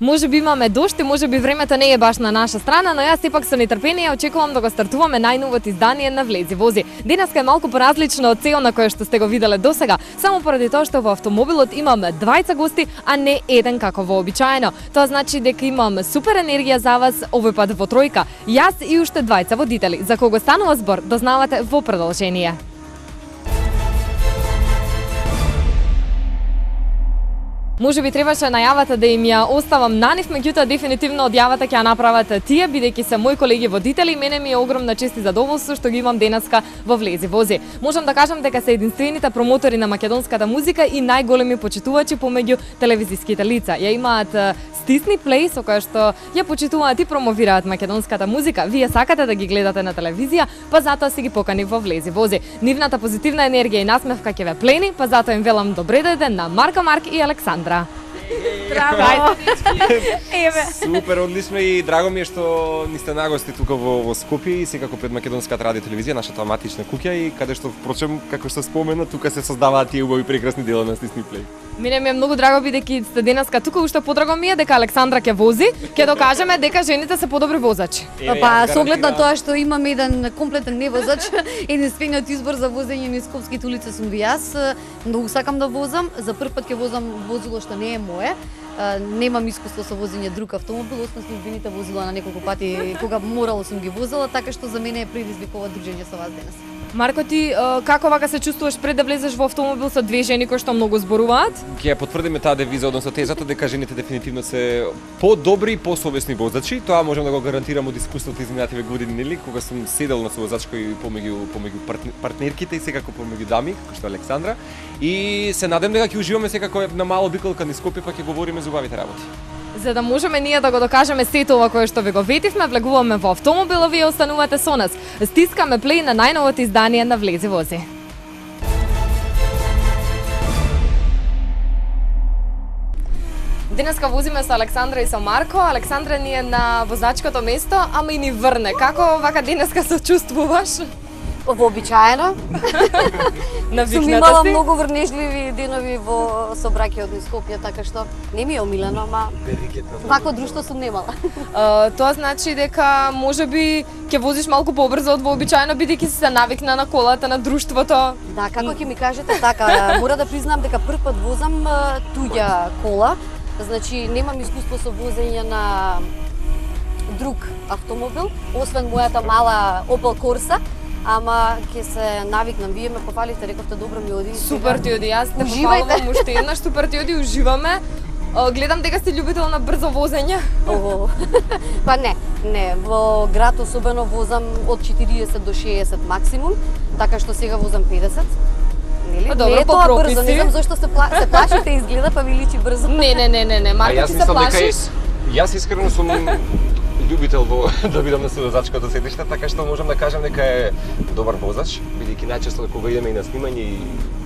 Може би имаме дожд и може би времето не е баш на наша страна, но јас сепак со нетрпение очекувам да го стартуваме најновото издание на Влези вози. Денеска е малку поразлично од цел на кој што сте го виделе досега, само поради тоа што во автомобилот имаме двајца гости, а не еден како вообичаено. Тоа значи дека имам супер енергија за вас овој пат во тројка. Јас и уште двајца водители. За кого станува збор, дознавате во продолжение. Може би требаше најавата да им ја оставам на нив, меѓутоа дефинитивно од јавата ќе ја направат тие, бидејќи се мои колеги водители, мене ми е огромна чест и задоволство што ги имам денеска во Влези вози. Можам да кажам дека се единствените промотори на македонската музика и најголеми почитувачи помеѓу телевизиските лица. Ја имаат стисни плей со која што ја почитуваат и промовираат македонската музика. Вие сакате да ги гледате на телевизија, па затоа си ги покани во Влези вози. Нивната позитивна енергија и насмевка ќе ве плени, па затоа им велам добре дојде на Марко Марк и Александра. Браво! Супер, одлично и драго ми е што ни сте нагости тука во Скопје и секако пред Македонската радио телевизија, нашата матична куќа и каде што впрочем, како што спомена, тука се создаваат тие убави прекрасни дела на Стисни Плей. Мене ми е многу драго бидејќи сте денеска тука, уште подраго ми е дека Александра ќе вози, ќе докажеме дека жените се подобри возачи. Па со оглед на тоа што имаме еден комплетен невозач, единствениот избор за возење низ скопските улици сум ви јас. Многу сакам да возам, за прв пат ќе возам возило што не е мое. Немам искуство со возење друг автомобил, освен службените возила на неколку пати кога морало сум ги возела, така што за мене е предизвикува дружење со вас денес. Марко, ти како вака се чувствуваш пред да влезеш во автомобил со две жени кои што многу зборуваат? Ќе ја потврдиме таа девиза, односно тезата дека жените дефинитивно се подобри и посовесни возачи. Тоа можам да го гарантирам од искуството изминативе години, нели, кога сум седел на совозачка и помеѓу партнерките и секако помеѓу дами, како што Александра. И се надевам дека ќе уживаме секако на мало биколка низ Скопје, па ќе говориме за убавите работи. За да можеме ние да го докажеме сето ова кое што ви го ветивме, влегуваме во автомобилот, вие останувате со нас. Стискаме плей на најновото издание на Влези вози. Денеска возиме со Александра и со Марко. Александра ни е на возачкото место, ама и ни врне. Како вака денеска се чувствуваш? Вообичаено. Сум имала си? многу врнежливи денови во сообраќајот низ Скопје, така што не ми е омилено, ама вако друштво сум немала. Тоа значи дека можеби ќе возиш малку побрзо од вообичаено, бидејќи си се навикна на колата, на друштвото. Да, како ќе ми кажете така, мора да признам дека прв пат возам туѓа кола, значи немам искуство со возење на друг автомобил, освен мојата мала Opel Corsa. Ама ќе се навикнам. Вие ме пофалите, рековте добро ми оди. Супер ти оди, јас те пофалувам уште еднаш, супер ти оди, уживаме. Гледам дека си љубител на брзо возење. Па не, во град особено возам од 40 до 60 максимум, така што сега возам 50. Нели? Па добро, не е по тоа прописи. брзо, не знам зашто се плашите, изгледа па ви личи брзо. Не, Марко, ти се плашиш? Јас искрено сум љубител да бидам на совозачкото седиште, така што можам да кажам дека е добар возач, бидејќи најчесто кога идеме и на снимање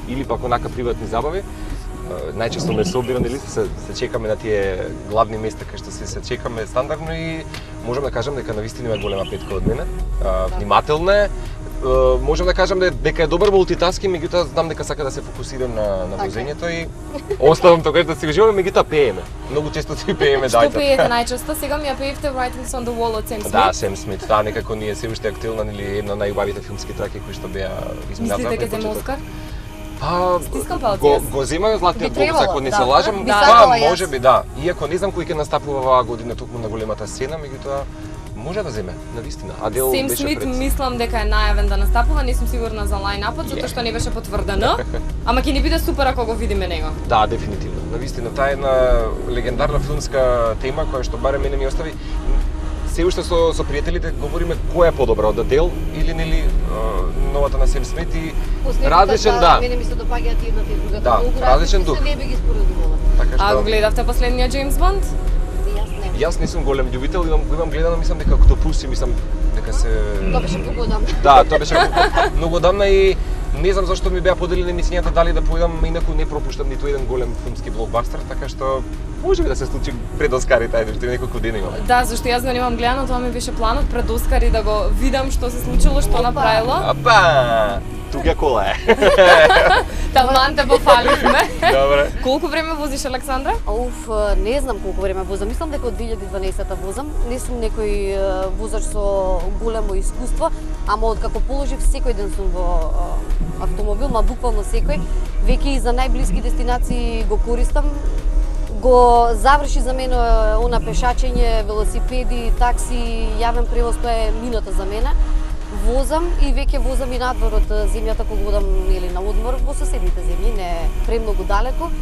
или пак онака приватни забави, најчесто ме собира, нели, се чекаме на тие главни места кај што се чекаме стандардно и можам да кажам дека навистина има голема петка од мене. Внимателна е. Можам да кажам дека е добар мултитаски, меѓутоа знам дека сака да се фокусира на возењето и оставам тоа да се уживаме, меѓутоа пееме. Многу често си пееме дајта. Што пеете најчесто? Сега ми ја пеевте Writings on the Wall од Сем Смит. Да, Сем Смит, таа некако ни е се уште актуелна, нели, една од најубавите филмски траки кои што беа изминатата. Мислите ќе зема Оскар? Стискам палци. Го зема златниот глобус, ако не се лажам, можеби да. Иако не знам кој ќе настапува оваа година токму на големата сцена, меѓутоа може да земе, навистина. Адел Сем беше Смит пред. мислам дека е најавен да настапува, не сум сигурна за лајнапот, затоа што не беше потврдено. Ама ќе ни биде супер ако го видиме него. Да, дефинитивно. Навистина, таа е една легендарна филмска тема која што барем мене ми остави. Се уште со пријателите говориме која е подобра, од Адел или нели новата на Сем Смит и различен, да. Мене ми се допаѓаат едната и другата. Да, Многу различен дух. Се не би ги споредувала. Така што А го гледавте последниот Джеймс Бонд? Јас не сум голем љубител, имам гледано, мислам дека ако пусти, мислам дека се Тоа беше многу одамна. Да, тоа беше многу одамна и не знам зашто ми беа поделени мислењата дали да поидам, инаку не пропуштам ниту еден голем филмски блокбастер, така што може би да се случи пред Оскарите, ајде, што неколку дена имаме. Да, зашто јас го немам гледано, тоа ми беше планот пред Оскари да го видам што се случило, што направило. Апа! Тука кола е. Талман те пофаливме. Добре. Колку време возиш, Александра? Не знам колку време возам. Мислам дека од 2012-та возам. Не сум некој возач со големо искуство, ама откако положив секој ден сум во автомобил, ма буквално секој, веќе и за најблиски дестинации го користам. Го заврши за мене она пешачење, велосипеди, такси, јавен превоз, тоа е мината за мене. Возам и веќе возам и надвор од земјата кога одам или на одмор во соседните земји, не премногу далеко.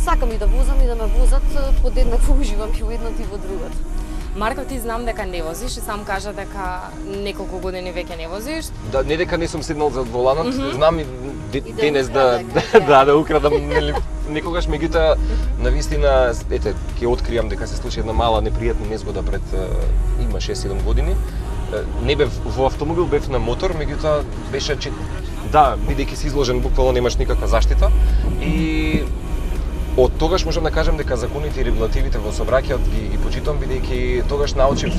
Сакам и да возам и да ме возат, подеднакво уживам и во едното и во другото. Марко, ти знам дека не возиш и сам кажа дека неколку години веќе не возиш. Да, не дека не сум седнал за воланот, знам и денес да да украдам, нели, некогаш, меѓутоа, навистина, ете, ќе откријам дека се случи една мала непријатна незгода пред има 6-7 години. Не бев во автомобил, бев на мотор, меѓутоа беше да, бидејќи си изложен, буквално немаш никаква заштита и од тогаш можам да кажам дека законите и регулативите во сообраќајот ги почитувам, бидејќи тогаш научив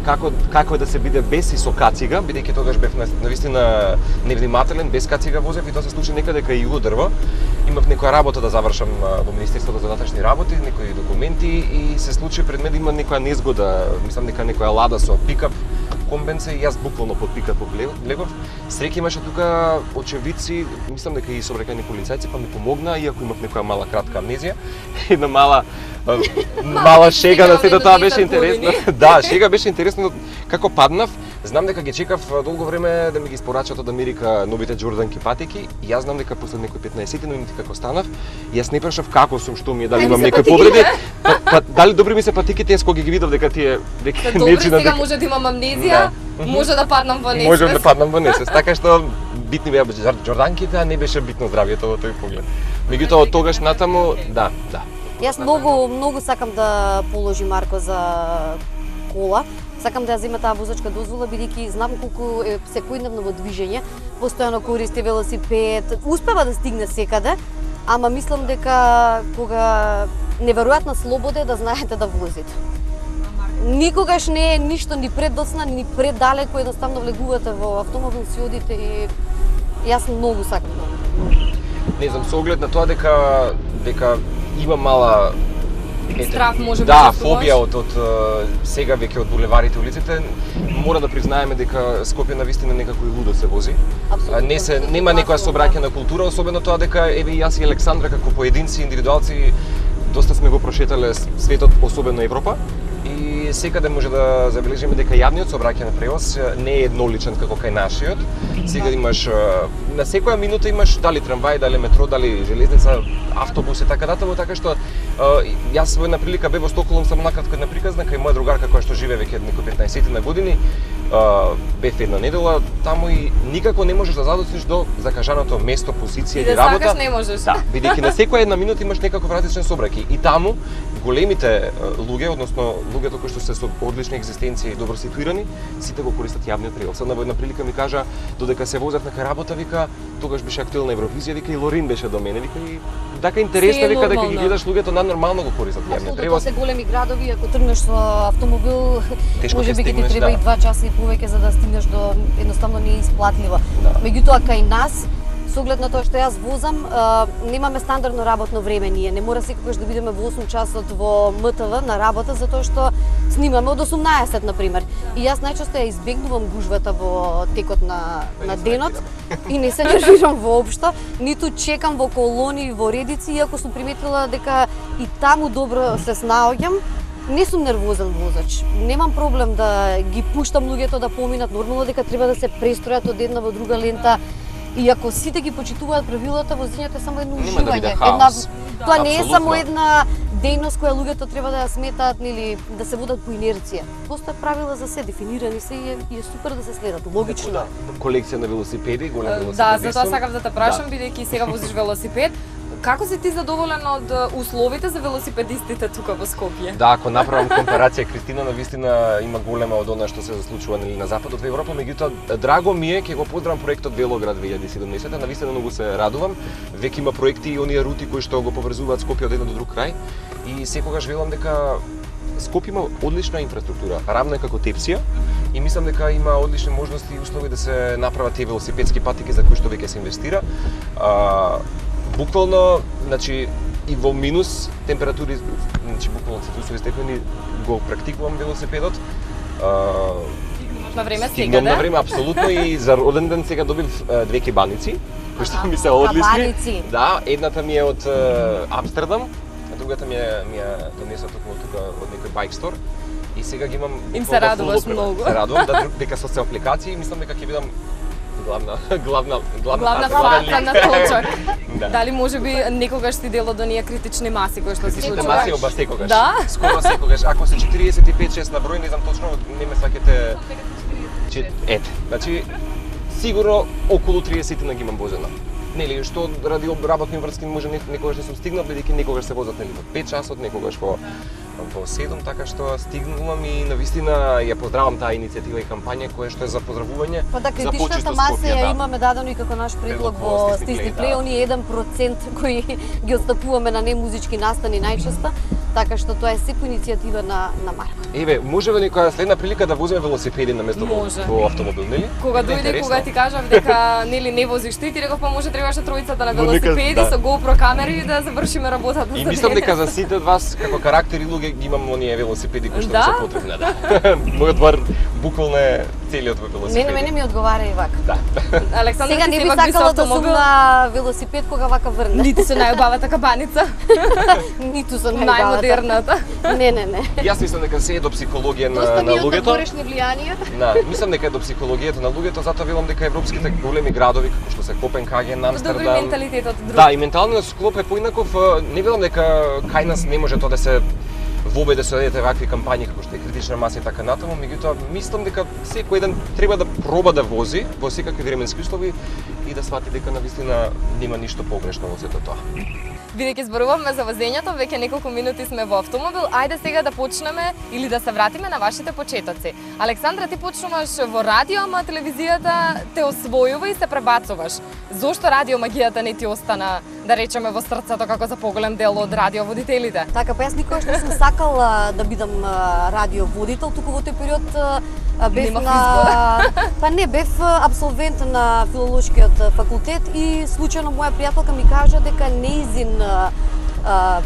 како е да се биде без и со кацига, бидејќи тогаш бев навистина невнимателен, без кацига возев и тоа се случи некаде кај Југодрво. Имав некоја работа да завршам во Министерството за внатрешни работи, некои документи и се случи пред мене да има некоја незгода, мислам дека некоја лада со пикап комбенце и јас буквално под пикап влегов. Среќа имаше тука очевидци, мислам дека и сообраќајни полицајци па ми помогна, иако имав некоја мала кратка амнезија, една мала шега на сето тоа беше интересно. Да, шега беше интересно како паднав. Знам дека ги чекав долго време да ми ги испорачат од Америка новите Џорданки патеки. Јас знам дека после некои 15 минути како станав, јас не прашав како сум, што ми е, дали имам некои повреди. Дали добри ми се патиките, јас кога ги видов дека тие дека добри, сега може да имам амнезија, може да паднам во несвест. Можам да паднам во несвест, така што битни беа Џорданките, а не беше битно здравието во тој поглед. Меѓутоа од тогаш натаму, да. Јас многу сакам да положи Марко за кола. Сакам да ја земе таа возачка дозвола, бидејќи знам колку е секојдневно во движење, постојано користи велосипед, успева да стигне секаде, ама мислам дека кога неверојатна слобода е да знаете да возите. Никогаш не е ништо ни предоцна, ни предалеко, едноставно влегувате во автомобил, си одите и јас многу сакам да. Не знам, со оглед на тоа дека има мала Страф може да, фобија од сега веќе од булеварите, улиците, мора да признаеме дека Скопје навистина некако и лудо се вози. Нема некоја сообраќајна култура, особено тоа дека еве и јас и Александра како поединци, индивидуалци, доста сме го прошетале светот, особено Европа. И секаде може да забележиме дека јавниот сообраќајен превоз не е едноличен како кај нашиот. Сега имаш на секоја минута имаш дали трамвај, дали метро, дали железница, автобус и така натаму, така што јас во една прилика бев во Стоколм само накратко една приказна кај моја другарка која што живее веќе некои 15 на години. Бев една недела таму и никако не можеш да задоцнеш до закажаното место, позиција или работа. Да сакаш не можеш. Да, бидејќи на секоја една минута имаш некаков различен сообраќај и таму големите луѓе, односно луѓето кои што се со одлични екзистенции и добро ситуирани, сите го користат јавниот превоз. Сад на една прилика ми кажа додека се возев на работа, вика, тогаш беше актуелна Евровизија, вика и Лорин беше до мене, вика и така интересно, вика дека ги гледаш луѓето нормално го користат јавниот превоз. Тоа се големи градови, ако тргнеш со автомобил, можеби ќе ти треба да. и 2 часа и повеќе за да стигнеш до едноставно не е исплатливо. Да. Меѓутоа кај нас со оглед на тоа што јас возам, немаме стандардно работно време ние. Не мора секогаш да бидеме во 8 часот во МТВ на работа затоа што снимаме од 18 на пример. И јас најчесто ја избегнувам гужвата во текот на денот и не се нервирам воопшто, ниту чекам во колони, во редици, иако сум приметила дека и таму добро се снаоѓам. Не сум нервозен возач. Немам проблем да ги пуштам луѓето да поминат, нормално дека треба да се престројат од една во друга лента. И ако сите ги почитуваат правилата, возењето е само едно уживање. Тоа не е само една дејност која луѓето треба да ја сметаат или да се водат по инерција. Постојат правила за се, дефинирани се и е супер да се следат. Логично е. Колекција на велосипеди, голем велосипед. Да, затоа сакав да те прашам, бидејќи сега возиш велосипед. Како си ти задоволен од условите за велосипедистите тука во Скопје? Да, ако направам компарација, Кристина навистина има голема од она што се случува на западот во Европа, меѓутоа драго ми е, ќе го поздравам проектот Велоград 2017, навистина многу се радувам. Веќе има проекти и оние рути кои што го поврзуваат Скопје од еден до друг крај и секогаш велам дека Скопје има одлична инфраструктура, рамна како Тепсија и мислам дека има одлични можности и услови да се направат тие велосипедски патики за кои што веќе се инвестира. Буквално, значи, и во минус температури, значи буквално целзиусови степени го практикувам велосипедот. На време Стигнам сега, на да? време апсолутно и за роден ден сега добив две кебаници, кои што ми се одлични. Кебаници. Да, едната ми е од Амстердам, а другата ми ја донесла токму тука од некој байк стор. И сега ги имам Им се радуваш фул многу. Се радувам дека со се апликации мислам дека ќе бидам главна фата на точок. Да. Дали можеби некогаш си дел од оние критични маси кои што се Критичните случуваат? маси оба секогаш. Да? Скоро секогаш. Ако се 45-6 на број, не знам точно, не ме сваќате. Ете, значи сигурно околу 30 на ги имам возена. Нели, што ради работни врски може некогаш не сум стигнал, бидејќи некогаш се возат нели во 5 часот, некогаш во 7, така што стигнувам и навистина ја поздравам таа иницијатива и кампања која што е за поздравување. Па да, за критичната почисто маса Скопје, ја да. имаме дадено и како наш предлог Предлог во во Стисни Стисни Плей, Плей, да. оние 1% кои ги отстапуваме на немузички настани најчесто, така што тоа е се по иницијатива на Марко. Еве, може во некоја следна прилика да возиме велосипеди на место Може. во автомобил, нели? Кога дојде, Интересно. кога ти кажав дека нели не возиш ти реков па може требаше тројцата на Во нека- велосипеди да. со GoPro камери да завршиме работата И за мислам денес. дека за сите од вас како карактери луѓе ги имам оние велосипеди кои што Да? ми се потребни, да. Мојот двор буквално е целиот во велосипеди. Мене ми одговара и вака. Да. Александра, Сега ти не си би пак би со сакала да сум автомобил, на велосипед кога вака врне. нити со најубавата кабаница, Ниту со најубавата. најмодерната. Не. Јас мислам дека се е до психологија Доста на ми од луѓето. горешни влијанија. Да, мислам дека е до психологијата на луѓето, затоа велам дека европските големи градови како што се Копенхаген, Добри Амстердам. менталитетот друг. Да, и менталниот склоп е поинаков. Не велам дека кај нас не може тоа да се вобеде се одете вакви кампањи како што е критична маса и така натаму, меѓутоа мислам дека секој еден треба да проба да вози во секакви временски услови и да свати дека навистина нема ништо погрешно во сето тоа. Бидејќи зборуваме за возењето, веќе неколку минути сме во автомобил, ајде сега да почнеме или да се вратиме на вашите почетоци. Александра, ти почнуваш во радио, ама телевизијата те освојува и се пребацуваш. Зошто радиомагијата не ти остана, да речеме, во срцето како за поголем дел од радиоводителите? Така, па јас никогаш не сум сакала да бидам радиоводител, туку во тој период бев Немав на... Па не, бев абсолвент на филолошкиот факултет и случајно моја пријателка ми кажа дека неизин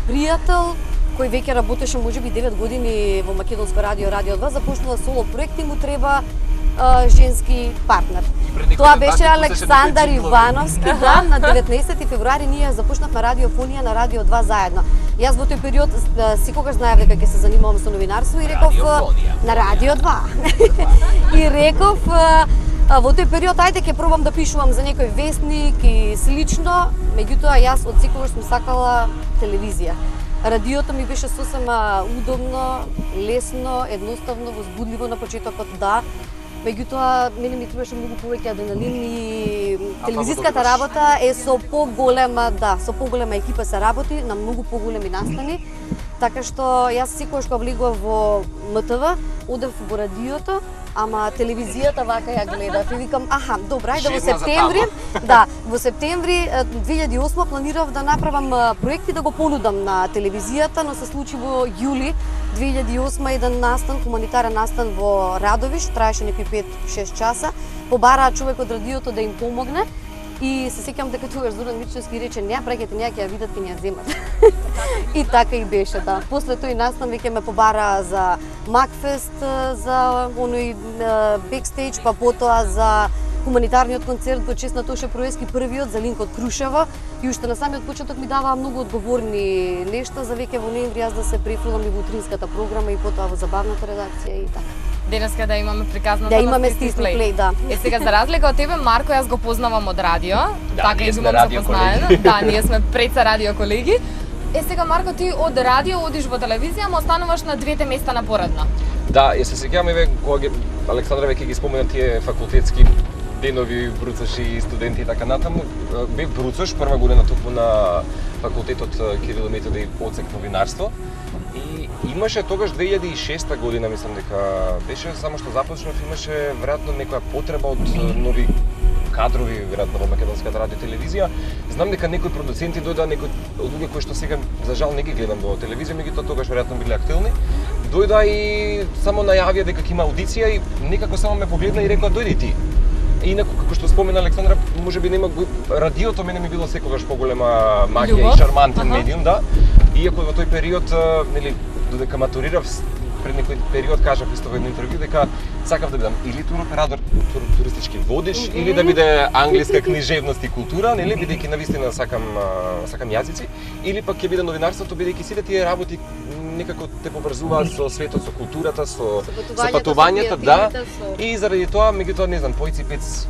пријател кој веќе работеше можеби 9 години во Македонско радио, Радио 2, започнува соло проект и му треба женски партнер. Тоа беше Александар Ивановски, да, на 19 февруари ние започнавме радиофонија на Радио 2 заедно. Јас во тој период секогаш знаев дека ќе се занимавам со новинарство и реков на Радио 2. И реков во тој период ајде ќе пробам да пишувам за некој вестник и слично, меѓутоа јас од секогаш сум сакала телевизија. Радиото ми беше сосем удобно, лесно, едноставно, возбудливо на почетокот, да. Меѓутоа, мене ми требаше многу повеќе адреналин и телевизиската работа е со поголема, да, со поголема екипа се работи, на многу поголеми настани. Така што јас секогаш кога влегував во МТВ, одев во радиото, ама телевизијата вака ја гледав и викам, аха, добра, ајде во Жедна за септември, да, во септември 2008 планирав да направам проекти да го понудам на телевизијата, но се случи во јули 2008 еден настан, хуманитарен настан во Радовиш, траеше некои 5-6 часа. Побараа човек од радиото да им помогне и се сеќавам дека тогаш Зоран Мичевски рече: "Не, браќите, ќе ја видат, ќе ја земат." И така и беше, да. После тој настан веќе ме побараа за Макфест, за оној бекстејдж, па потоа за хуманитарниот концерт во чест на Тоше Проески првиот за Линк од Крушево и уште на самиот почеток ми даваа многу одговорни нешта за веќе во ноември јас да се префрлам и во утринската програма и потоа во забавната редакција и така. Денеска да имаме приказната Да на имаме Стисни Стисни Плей. Плей, да. Е сега за разлика од тебе, Марко, јас го познавам од радио. Да, така ние и сме бивам радио запознаена. колеги. Да, ние сме преца радио колеги. Е сега, Марко, ти од радио одиш во телевизија, ама остануваш на двете места напоредно. Да, се сеќавам еве кога Александра веќе ги спомена тие факултетски денови бруцаш и студенти и така натаму. Бев бруцаш прва година токму на факултетот Кирил и Методи одсек новинарство. И имаше тогаш 2006 година, мислам дека беше, само што започнав, имаше веројатно некоја потреба од нови кадрови веројатно во македонската радио телевизија. Знам дека некои продуценти дојдоа, некои од луѓе кои што сега за жал не ги гледам во телевизија, меѓутоа тогаш веројатно биле актуелни. Дојдоа и само најавија дека ќе има аудиција и некако само ме погледна и рекоа дојди ти. И инаку, како што спомена Александра, можеби нема радиото мене ми било секогаш поголема магија Љубов? и шармантен медиум, да. Иако во тој период, нели, додека матурирав, пред некој период кажав исто во едно интервју дека сакав да бидам или туроператор, туристички водиш, или да биде англиска книжевност и култура, нели, бидејќи навистина сакам јазици, или пак ќе биде новинарството, бидејќи сите тие работи некако те поврзуваат со светот, со културата, со патувањата, да. И заради тоа, меѓутоа не знам, појци пец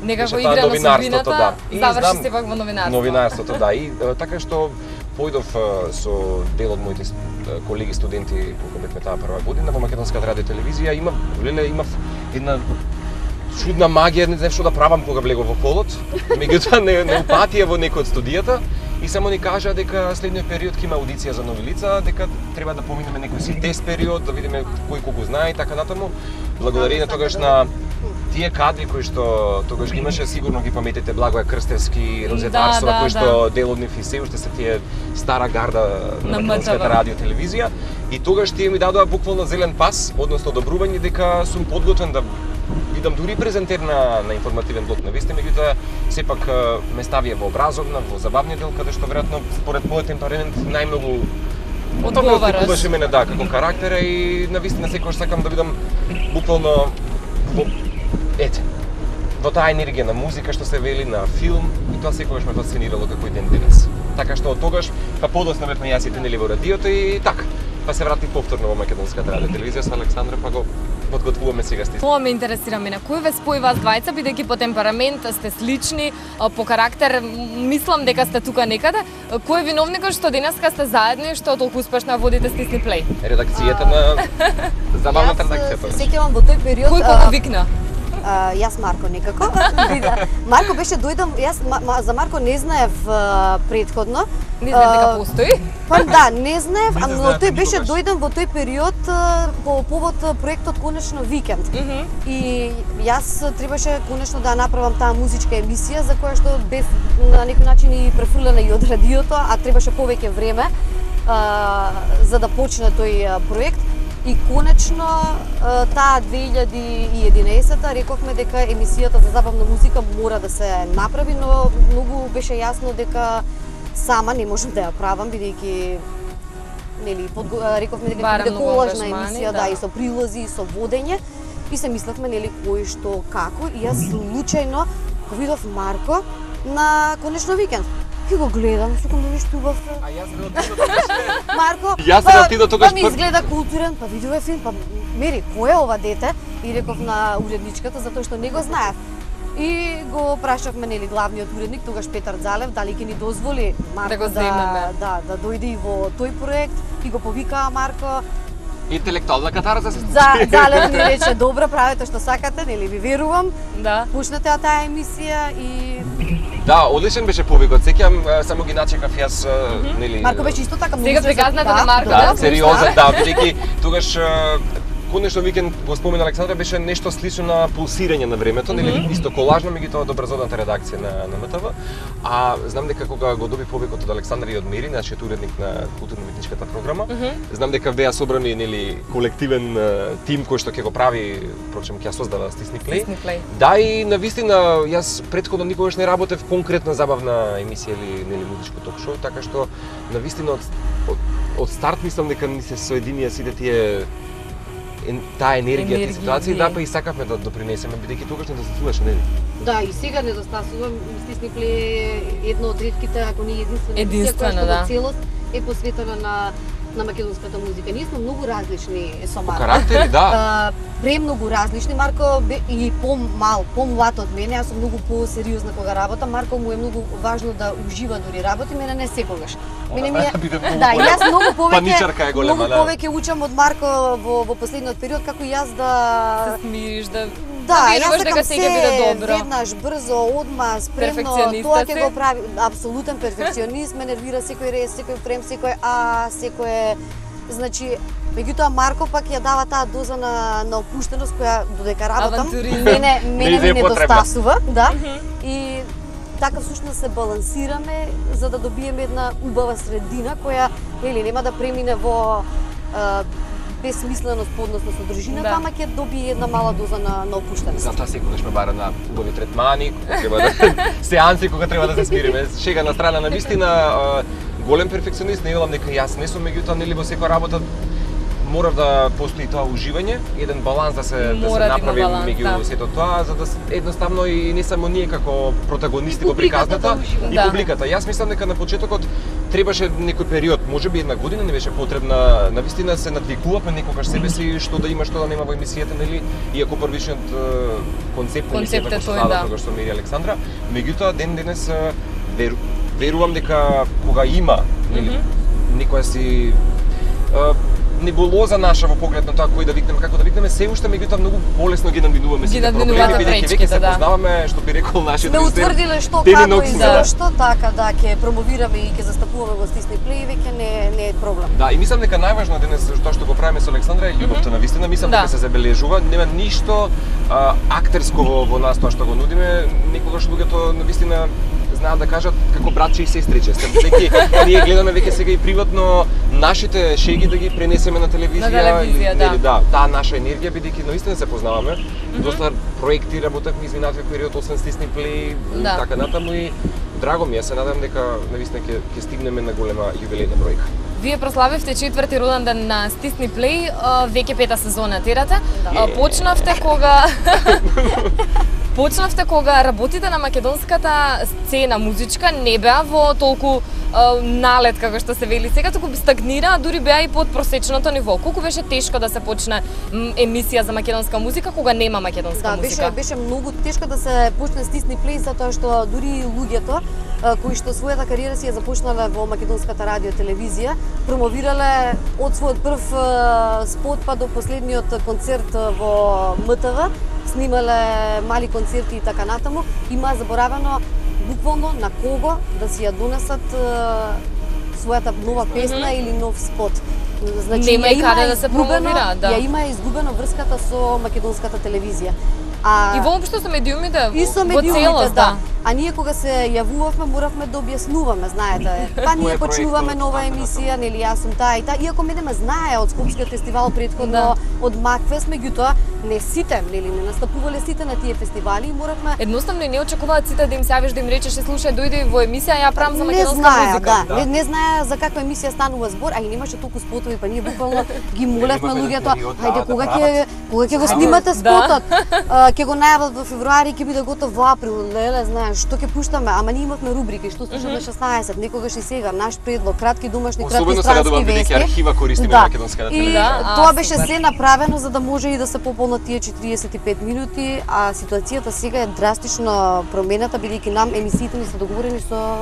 Некако беше игра на новинарството, судбината, И заврши знам, се пак во новинарство. Новинарството, да. И така што појдов со дел од моите колеги студенти кога бевме таа прва година во македонската радио телевизија, имав една чудна магија, не знам што да правам кога влегов во полот, меѓутоа не упатија во некој од студијата и само ни кажа дека следниот период ќе има аудиција за нови лица, дека треба да поминеме некој си тест период, да видиме кој колку знае и така натаму. Благодарение тогаш на тие кадри кои што тогаш ги имаше, сигурно ги паметите Благоја Крстевски, Розетарсова, кои што дел од нив и се уште се тие стара гарда на македонската радио телевизија. И тогаш тие ми дадоа буквално зелен пас, односно одобрување дека сум подготвен да бидам дури презентер на информативен блок на вести, меѓутоа сепак ме ставија во образовна, во забавниот дел, каде што веројатно според мојот темперамент најмногу одликуваше мене, да, како карактера и навистина секогаш сакам да бидам буквално во таа енергија на музика што се вели, на филм, и тоа секогаш ме фасцинирало како и ден денес. Така што од тогаш, па подоцна бевме јас и нели во радиото и така. Па се вратив повторно во македонската радио телевизија со Александра, па го подготвуваме сега стис. Тоа ме интересира мене. Кој ве спои вас двајца, бидејќи по темперамент сте слични, по карактер мислам дека сте тука некаде. Кој е виновникот што денеска сте заедно и што толку успешно водите Стисни Плей? Редакцијата на забавната редакција. Јас се сеќавам во тој период. Кој кого викна? Јас Марко некако. Марко беше дојдам, јас за Марко не знаев претходно. Не знаев дека постои? Па да, не знаев, но тој беше дојдам во тој период по повод проектот Конечно викенд. И јас требаше конечно да направам таа музичка емисија за која што бев на некој начин и префрлена и од радиото, а требаше повеќе време за да почне тој проект. И конечно таа 2011-та рековме дека емисијата за забавна музика мора да се направи, но многу беше јасно дека сама не можам да ја правам, бидејќи нели рековме дека ќе биде колажна емисија, да, и со прилози, и со водење. И се мислевме нели кој што како, и јас случајно го видов Марко на Конечно викенд. И го гледам, сакам да виж убав. А јас не Марко, тогаш ми изгледа културен, па видове филм, па мери, кој е ова дете? И реков на уредничката, затоа што не го знаев. И го прашавме, нели, главниот уредник, тогаш Петар Залев, дали ќе ни дозволи Марко да дојде и во тој проект. И го повикаа Марко. Интелектуална катарза се случи. Залев ни рече, добро, правете што сакате, нели, ви верувам. Да. Пушнете таа емисија и да, одличен беше повикот. Сеќавам, само ги начекав јас, нели. Марко беше исто така многу. Сега приказната на Марко, да, сериозен, да, бидејќи тогаш Конечно викенд го спомена Александра, беше нешто слично на пулсирање на времето, нели исто колажно, меѓутоа од образовната редакција на МТВ. А знам дека кога го доби повикот од Александра и од Мери, нашиот уредник на културно-уметничката програма, знам дека беа собрани нели колективен тим кој што ќе го прави, впрочем ќе ја создава Стисни Плей. Да, и навистина јас претходно никогаш не работев конкретна забавна емисија или нели музичко ток-шоу, така што навистина од старт мислам дека ни се соединија сите тие таа енергија, тие ситуации, да, па и сакавме да допринесеме, бидејќи тогаш недостасуваше, нели? Да, и сега недостасувам. Стисни Плей едно од ретките, ако не единствена емисија која што во целост е посветена на на македонската музика. Ние сме многу различни со По Марко. карактери, да. Премногу различни. Марко и помлад од мене, јас сум многу посериозна кога работам. Марко му е многу важно да ужива дури работи, мене не секогаш. Мене ми е Биде многу да, јас многу повеќе паничарка е голема, многу да. повеќе учам од Марко во последниот период како јас да Се смириш, да јас веруваш дека сакам сега биде добро. веднаш, брзо, одма, спремно, Перфекциониста тоа си? ќе го прави апсолутен перфекционист, ме нервира секој рез, секој фрем, секој секој значи меѓутоа Марко пак ја дава таа доза на опуштеност која додека работам Авантуризам. мене Не ми е потребна. недостасува, да. И така всушност се балансираме за да добиеме една убава средина која нели нема да премине во безсмисленост по однос на содржината, Да. ама ќе добие една мала доза на опуштеност. Затоа секогаш ме бара на убави третмани, кога треба да сеанси кога треба да се смириме. Шега на страна, на вистина голем перфекционист, не велам дека јас не сум, меѓутоа нели во секоја работа мора да постои тоа уживање, еден баланс да се Мора да има направи баланс, меѓу да. сето тоа, за да едноставно и не само ние како протагонисти И во публиката приказната, да ужива. и Да. публиката. Јас мислам дека на почетокот требаше некој период, можеби една година не беше потребна, навистина се надвикувавме некогаш себе си што да има, што да нема во емисијата, нели? Иако првичниот концепт на Концепт е емисијата што тој, става да. тогаш со Мири Александра, меѓутоа ден денес верувам дека кога има нели некоја си небулоза наша во поглед на тоа кој да викнеме, како да викнеме, се уште меѓутоа многу полесно ги надминуваме сите надминувате проблеми, бидејќи веќе пречките, се да. познаваме, што би рекол нашиот Сме режисер, утврдиле што теми на како и оксигена. зашто, така да ќе промовираме и ќе застапуваме во стисни плей, веќе не е проблем. Да, и мислам дека најважно денес тоа што го правиме со Александра е љубовта на вистина. Мислам Да. дека се забележува, нема ништо актерско во нас тоа што го нудиме. Некогаш луѓето на вистина знаат да кажат како братче и сестриче. Веќе ние гледаме веќе сега и приватно нашите шеги да ги пренесеме на телевизија. На телевизија, да. Нели, да, таа наша енергија бидејќи навистина се познаваме. Доста проекти работевме изминатиот период, освен стисни плей и Да. така натаму и драго ми е, се надам дека навистина ќе стигнеме на голема јубилејна бројка. Вие прославивте 4-ти роден ден на Стисни Плей, веќе 5-та сезона терате. Да. Почнавте кога работите на македонската сцена музичка, не беа во толку налет како што се вели сега, туку стагнира, дури беа и под просечното ниво. Колку беше тешко да се почне емисија за македонска музика кога нема македонска Да, музика? беше многу тешко да се почне стисни плей затоа што дури луѓето кои што својата кариера си ја започнале во македонската радио телевизија, промовирале од својот прв спот па до последниот концерт во МТВ, снимале мали концерти и така натаму, има заборавено буквално на кого да си ја донесат својата нова песна или нов спот. Значи, Нема и ја каде да се промовира, да. Ја има изгубено врската со македонската телевизија. И воопшто со медиумите, И со во медиумите, целост, да. А ние кога се јавувавме, моравме да објаснуваме, знаете. Па Кој ние е почнуваме проектот, нова така емисија, нели јас сум таа и таа. Иако мене ме знае од Скопскиот фестивал претходно, Да. од Макфест, меѓутоа не сите, нели не настапувале сите на тие фестивали и моравме едноставно и не очекуваат сите да им се јавиш да им речеш слушај дојди во емисија ја правам за не македонска знае, музика. да, не знае за каква емисија станува збор, а и немаше толку спотови, па ние буквално ги молевме имаме луѓето, период, ајде да кога прават. ќе го снимате Да. спотот, ќе го најават во февруари, ќе биде готов во април, леле, знаеш, што ќе пуштаме, ама ние имавме рубрики, што слушам на 16, некогаш и сега, наш предлог, кратки домашни, кратки Особено се странски радувам бидејќи вести. архива користиме Да. на македонската И телевизија. Да, тоа беше супер. се направено за да може и да се пополнат тие 45 минути, а ситуацијата сега е драстично променета, бидејќи нам емисиите ни се договорени со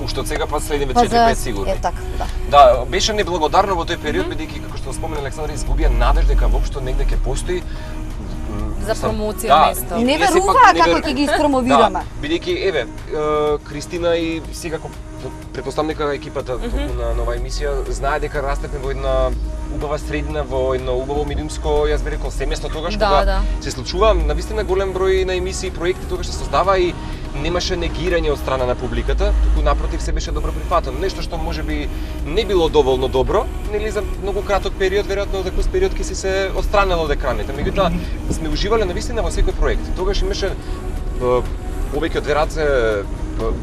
Уште од сега па следниве па 4-5 сигурни. Е така, да. Да, беше неблагодарно во тој период, бидејќи како што спомена Александра, изгубија надеж дека воопшто негде ќе постои За промоција да, место. и Не ние сепак веруваа не како вер- ќе ги испромовираме. Да, бидејќи еве Кристина и сега претпоставам дека екипата на нова емисија знае дека растеме во една убава средина, во едно убаво медиумско, јас би рекол, семејство тогаш Да, кога да. се случува навистина голем број на емисии и проекти тогаш се создава и немаше негирање од страна на публиката, туку напротив се беше добро прифатено. Нешто што можеби не било доволно добро, нели за многу краток период, веројатно за кој период ќе си се отстранело од екраните. Меѓутоа сме уживале навистина во секој проект. Тогаш имаше повеќе од 2 раце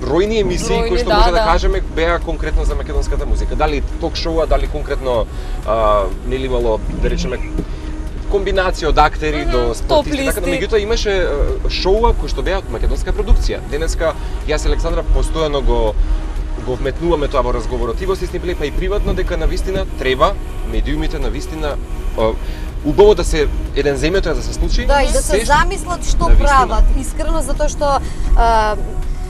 бројни емисии Бројни, кои што да, може да да. кажеме беа конкретно за македонската музика. Дали ток-шоуа, дали конкретно нели имало да речеме комбинација од актери до топ спортисти, така да листи. меѓутоа имаше шоуа кои што беа од македонска продукција. Денеска јас и Александра постојано го го вметнуваме тоа во разговорот и во стисни плей, па и приватно, дека навистина треба медиумите навистина убаво да се еден земјото да се случи. Да, и да се замислат што прават, искрено, затоа што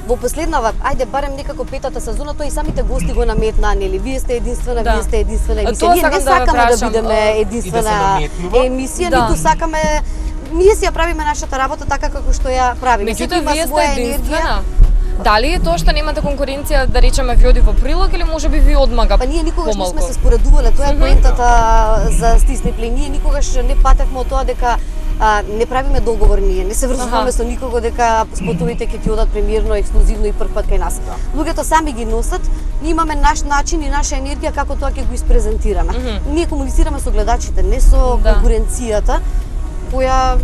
во последнава, ајде барем некако петата сезона, тоа и самите гости го наметнаа, нели? Вие сте единствена, вие сте единствена емисија. Ние не сакаме да бидеме единствена емисија, ниту сакаме. Ние си ја правиме нашата работа така како што ја правиме. Меѓутоа, вие сте единствена. Дали е тоа што немате конкуренција, да речеме, ви оди во прилог или можеби ви одмага? Па ние никогаш не сме се споредувале, тоа е поентата за стисни плей. Ние никогаш не патевме од тоа дека не правиме договор ние, не се врзуваме со никого дека спотовите ќе ти одат премиерно, ексклузивно и прв пат кај нас. Луѓето сами ги носат, ние имаме наш начин и наша енергија како тоа ќе го испрезентираме. Ние комуницираме со гледачите, не со конкуренцијата, која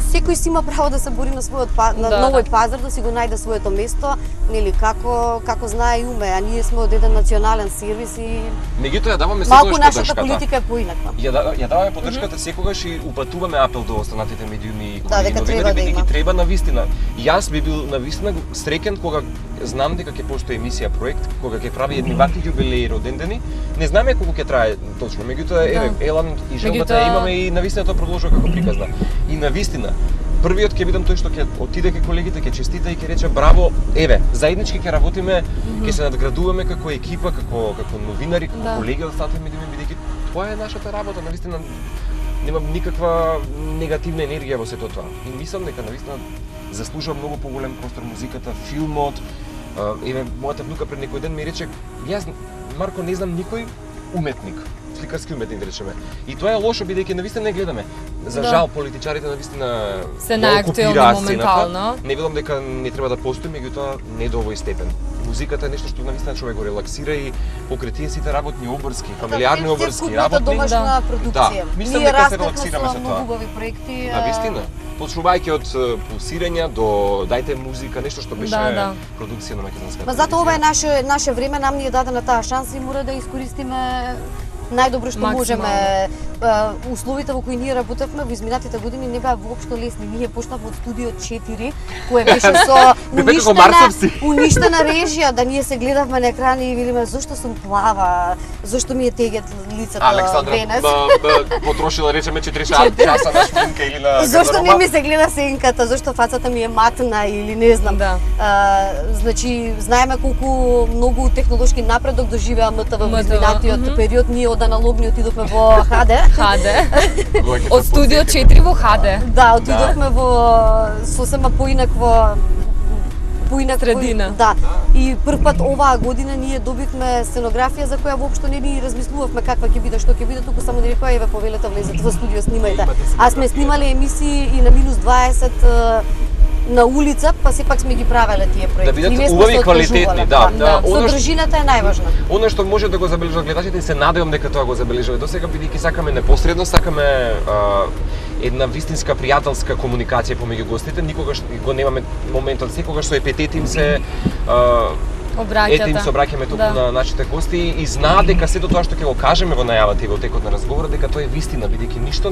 секој си има право да се бори на својот на новој пазар, да си го најде своето место, нели, како знае и уме, а ние сме од еден национален сервис и меѓутоа ја даваме секогаш малку нашата политика е поинаква. Ја даваме поддршката секогаш и упатуваме апел до останатите медиуми и дека треба да има. Треба навистина. Јас би бил навистина среќен кога знам дека ќе постои емисија проект, кога ќе прави едни вакви јубилеи родендени. Не знаме колку ќе трае точно, меѓутоа еве елан и желбата ја имаме и навистина тоа продолжува како приказна. И навистина првиот ќе бидам тој што ќе отиде кај колегите, ќе честита и ќе рече браво, еве, заеднички ќе работиме, ќе се надградуваме како екипа, како новинари, како колеги од останатите медиуми, бидејќи тоа е нашата работа, навистина немам никаква негативна енергија во сето тоа. И мислам дека навистина заслужува многу поголем простор музиката, филмот. Еве, мојата внука пред некој ден ми рече, јас Марко не знам никој уметник, сликарски уметник да речеме. И тоа е лошо бидејќи навистина не гледаме. За жал политичарите навистина се наактуелни моментално. Не велам дека не треба да постои, меѓутоа не до овој степен. Музиката е нешто што навистина човек го релаксира и покрај тие сите работни обврски, фамилиарни обврски, работни домашна продукција. Мислам дека се релаксираме со тоа. Многу убави проекти. Навистина. Почнувајќи од пулсирања до дајте музика, нешто што беше продукција на македонска телевизија. Ма затоа ова е наше време, нам ни е дадена таа шанса и мора да искористиме најдобро што можеме. Условите во кои ние работевме во изминатите години не беа воопшто лесни. Ние почнавме од студио 4, кое беше со уништена режија, да ние се гледавме на екрани и видиме зошто сум плава, зошто ми е тегет лицето денес. Александра потрошила речеме 4 часа на шпинка или на зошто не ми се гледа сенката, зошто фацата ми е матна или не знам. Значи, знаеме колку многу технолошки напредок доживеа МТВ во изминатиот период. Ние од аналогни отидовме во HD. Од студио 4 во HD. Да, отидовме во сосема поинаква средина. Да. И прв пат оваа година ние добивме сценографија за која воопшто не ни размислувавме каква ќе биде, што ќе биде, туку само ни рекоа еве повелете влезете во студио, снимајте. А сме снимале емисии и на -20 на улица, па сепак сме ги правеле тие проекти. Да бидат убави, квалитетни, да. Содржината е најважна. Она што може да го забележат гледачите и се надевам дека тоа го забележале досега, бидејќи сакаме непосредно, сакаме една вистинска пријателска комуникација помеѓу гостите, никогаш го немаме моментот, секогаш со епитети им се им се обраќаме туку на нашите гости и знаат дека сето тоа што ќе го кажеме во најавата и во текот на разговорот дека тоа е вистина, бидејќи ништо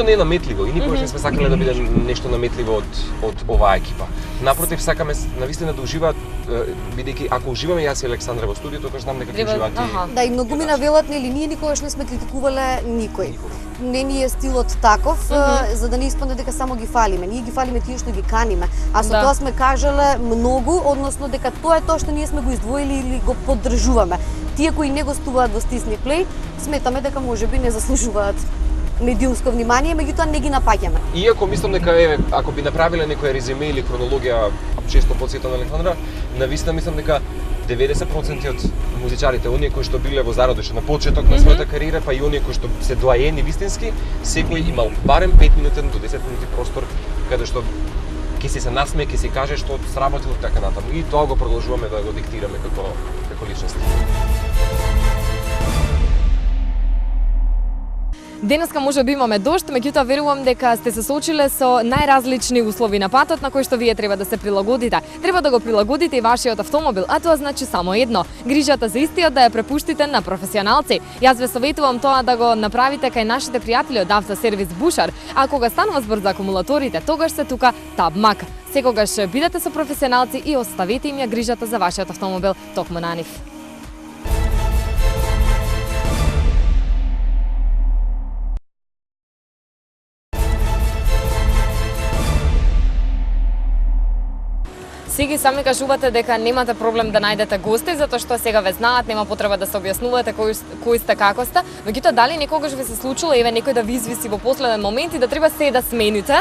не е наметливо и никогаш не сме сакале да биде нешто наметливо од оваа екипа. Напротив, сакаме навистина да уживаат, бидејќи ако уживаме јас и Александра во студиото, тогаш знам дека ќе уживаат и да, и многумина велат, нели, ние никогаш не сме критикувале никој. Не ни е стилот таков, за да не испадне дека само ги фалиме. Ние ги фалиме тие што ги каниме. А со тоа сме кажале многу, односно дека тоа е тоа што ние сме го издвоили или го поддржуваме. Тие кои не гостуваат во Стисни Плей, сметаме дека можеби не заслужуваат медиумско внимание, меѓутоа не ги напаѓаме. Иако мислам дека еве ако би направиле некоја резюме или хронологија, често подсетам на Александра, навистина мислам дека 90% од музичарите, оние кои што биле во зародиш на почеток на својата кариера, па и оние кои што се доаени вистински, секој имал барем 5 минутен до 10 минути простор каде што ќе се насмее, ќе се каже што сработило така натаму. И тоа го продолжуваме да го диктираме како личности. Денеска може би имаме дожд, меѓутоа верувам дека сте се соочиле со најразлични услови на патот на кои што вие треба да се прилагодите. Треба да го прилагодите и вашиот автомобил, а тоа значи само едно: грижата за истиот да ја препуштите на професионалци. Јас ве советувам тоа да го направите кај нашите пријатели од Автосервис Бушар, а кога станува збор за акумулаторите, тогаш се тука Табмак. Секогаш бидете со професионалци и оставете им ја грижата за вашиот автомобил токму на нив. Сега сами кажувате дека немате проблем да најдете гости, затоа што сега ве знаат, нема потреба да се објаснувате кои сте, како сте. Меѓутоа, дали некогаш ви се случило еве некој да ви извиси во последен момент и да треба се да смените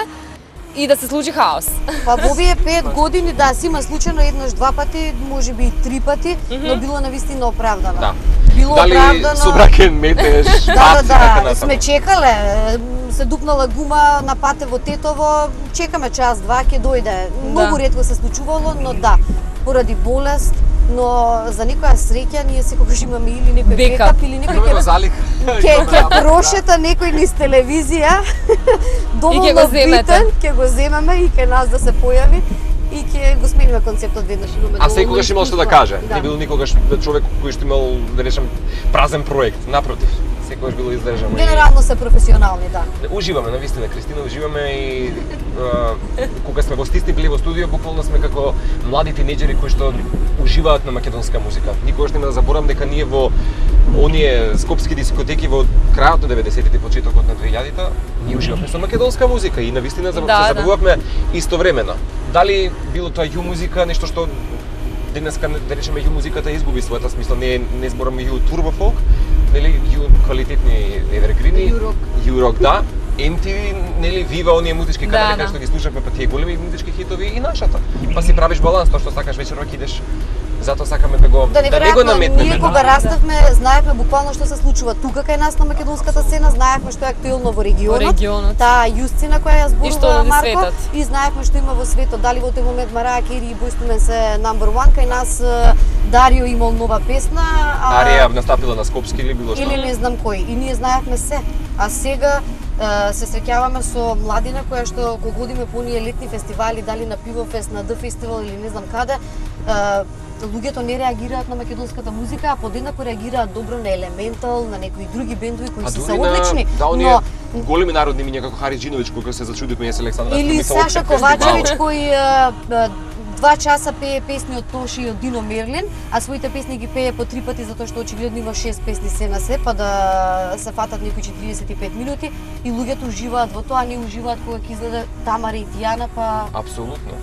и да се случи хаос? Па во овие 5 години да си има случајно еднаш 2 пати, можеби и 3 пати, но било навистина оправдано. Да. Било Дали оправдано. со бракен метеш, Да, сме чекале, се дупнала гума на пате во Тетово, чекаме час-два, ќе дојде. Многу ретко се случувало, но да, поради болест, но за некоја среќа ние секогаш имаме или некој бекап или некој ќе прошета некој низ телевизија, доволно битен, ќе го земеме и ќе нас да се појави и ќе го смениме концептот веднаш. А секогаш имал што да каже. Не бил никогаш човек кој што имал, да речем, празен проект. Напротив, секогаш било издржано. Генерално се професионални, да. Уживаме, навистина, Кристина, уживаме и кога сме во стисни били во студио, буквално сме како млади тинеџери кои што уживаат на македонска музика. Никогаш нема да заборавам дека ние во оние скопски дискотеки во крајот на 90-тите, почетокот на 2000-та, ние уживавме со македонска музика и навистина се забавувавме истовремено. Дали било тоа ју музика, нешто што денеска, да речеме, ју музиката изгуби својата смисла, не збораме ју турбо фолк, нели, ју квалитетни евергрини, ју рок, да, MTV, нели, Viva, оние музички канали кај што ги слушавме, па тие големи музички хитови и нашата. Па си правиш баланс, тоа што сакаш вечерок идеш. Затоа сакаме да не го наметнеме. Ние кога раставме, знаевме буквално што се случува тука кај нас на македонската сцена, знаевме што е актуелно во регионот. Таа јусцина која ја зборува Марко, и знаевме што има во светот. Дали во тој момент Мараја Кери и Boyz II Men се number one, кај нас Дарио имал нова песна, Арија настапила на скопски или било што. Или не знам кој. И ние знаевме се. А сега се среќаваме со младина која што кога одиме по оние летни фестивали, дали на Пивофест, на Д фестивал или не знам каде, луѓето не реагираат на македонската музика, а подеднакво реагираат добро на Елементал, на некои други бендови кои се одлични. Да, оние големи народни имиња како Хари Джиновиќ, кога се зачудивме јас Александра. Или Саша Ковачевиќ кој 2 часа пее песни од Тоши и од Дино Мерлин, а своите песни ги пее по 3 пати затоа што очигледно има 6 песни се на се, па да се фатат некои 45 минути и луѓето уживаат во тоа, не уживаат кога ќе изгледа Тамара и Тијана, па апсолутно.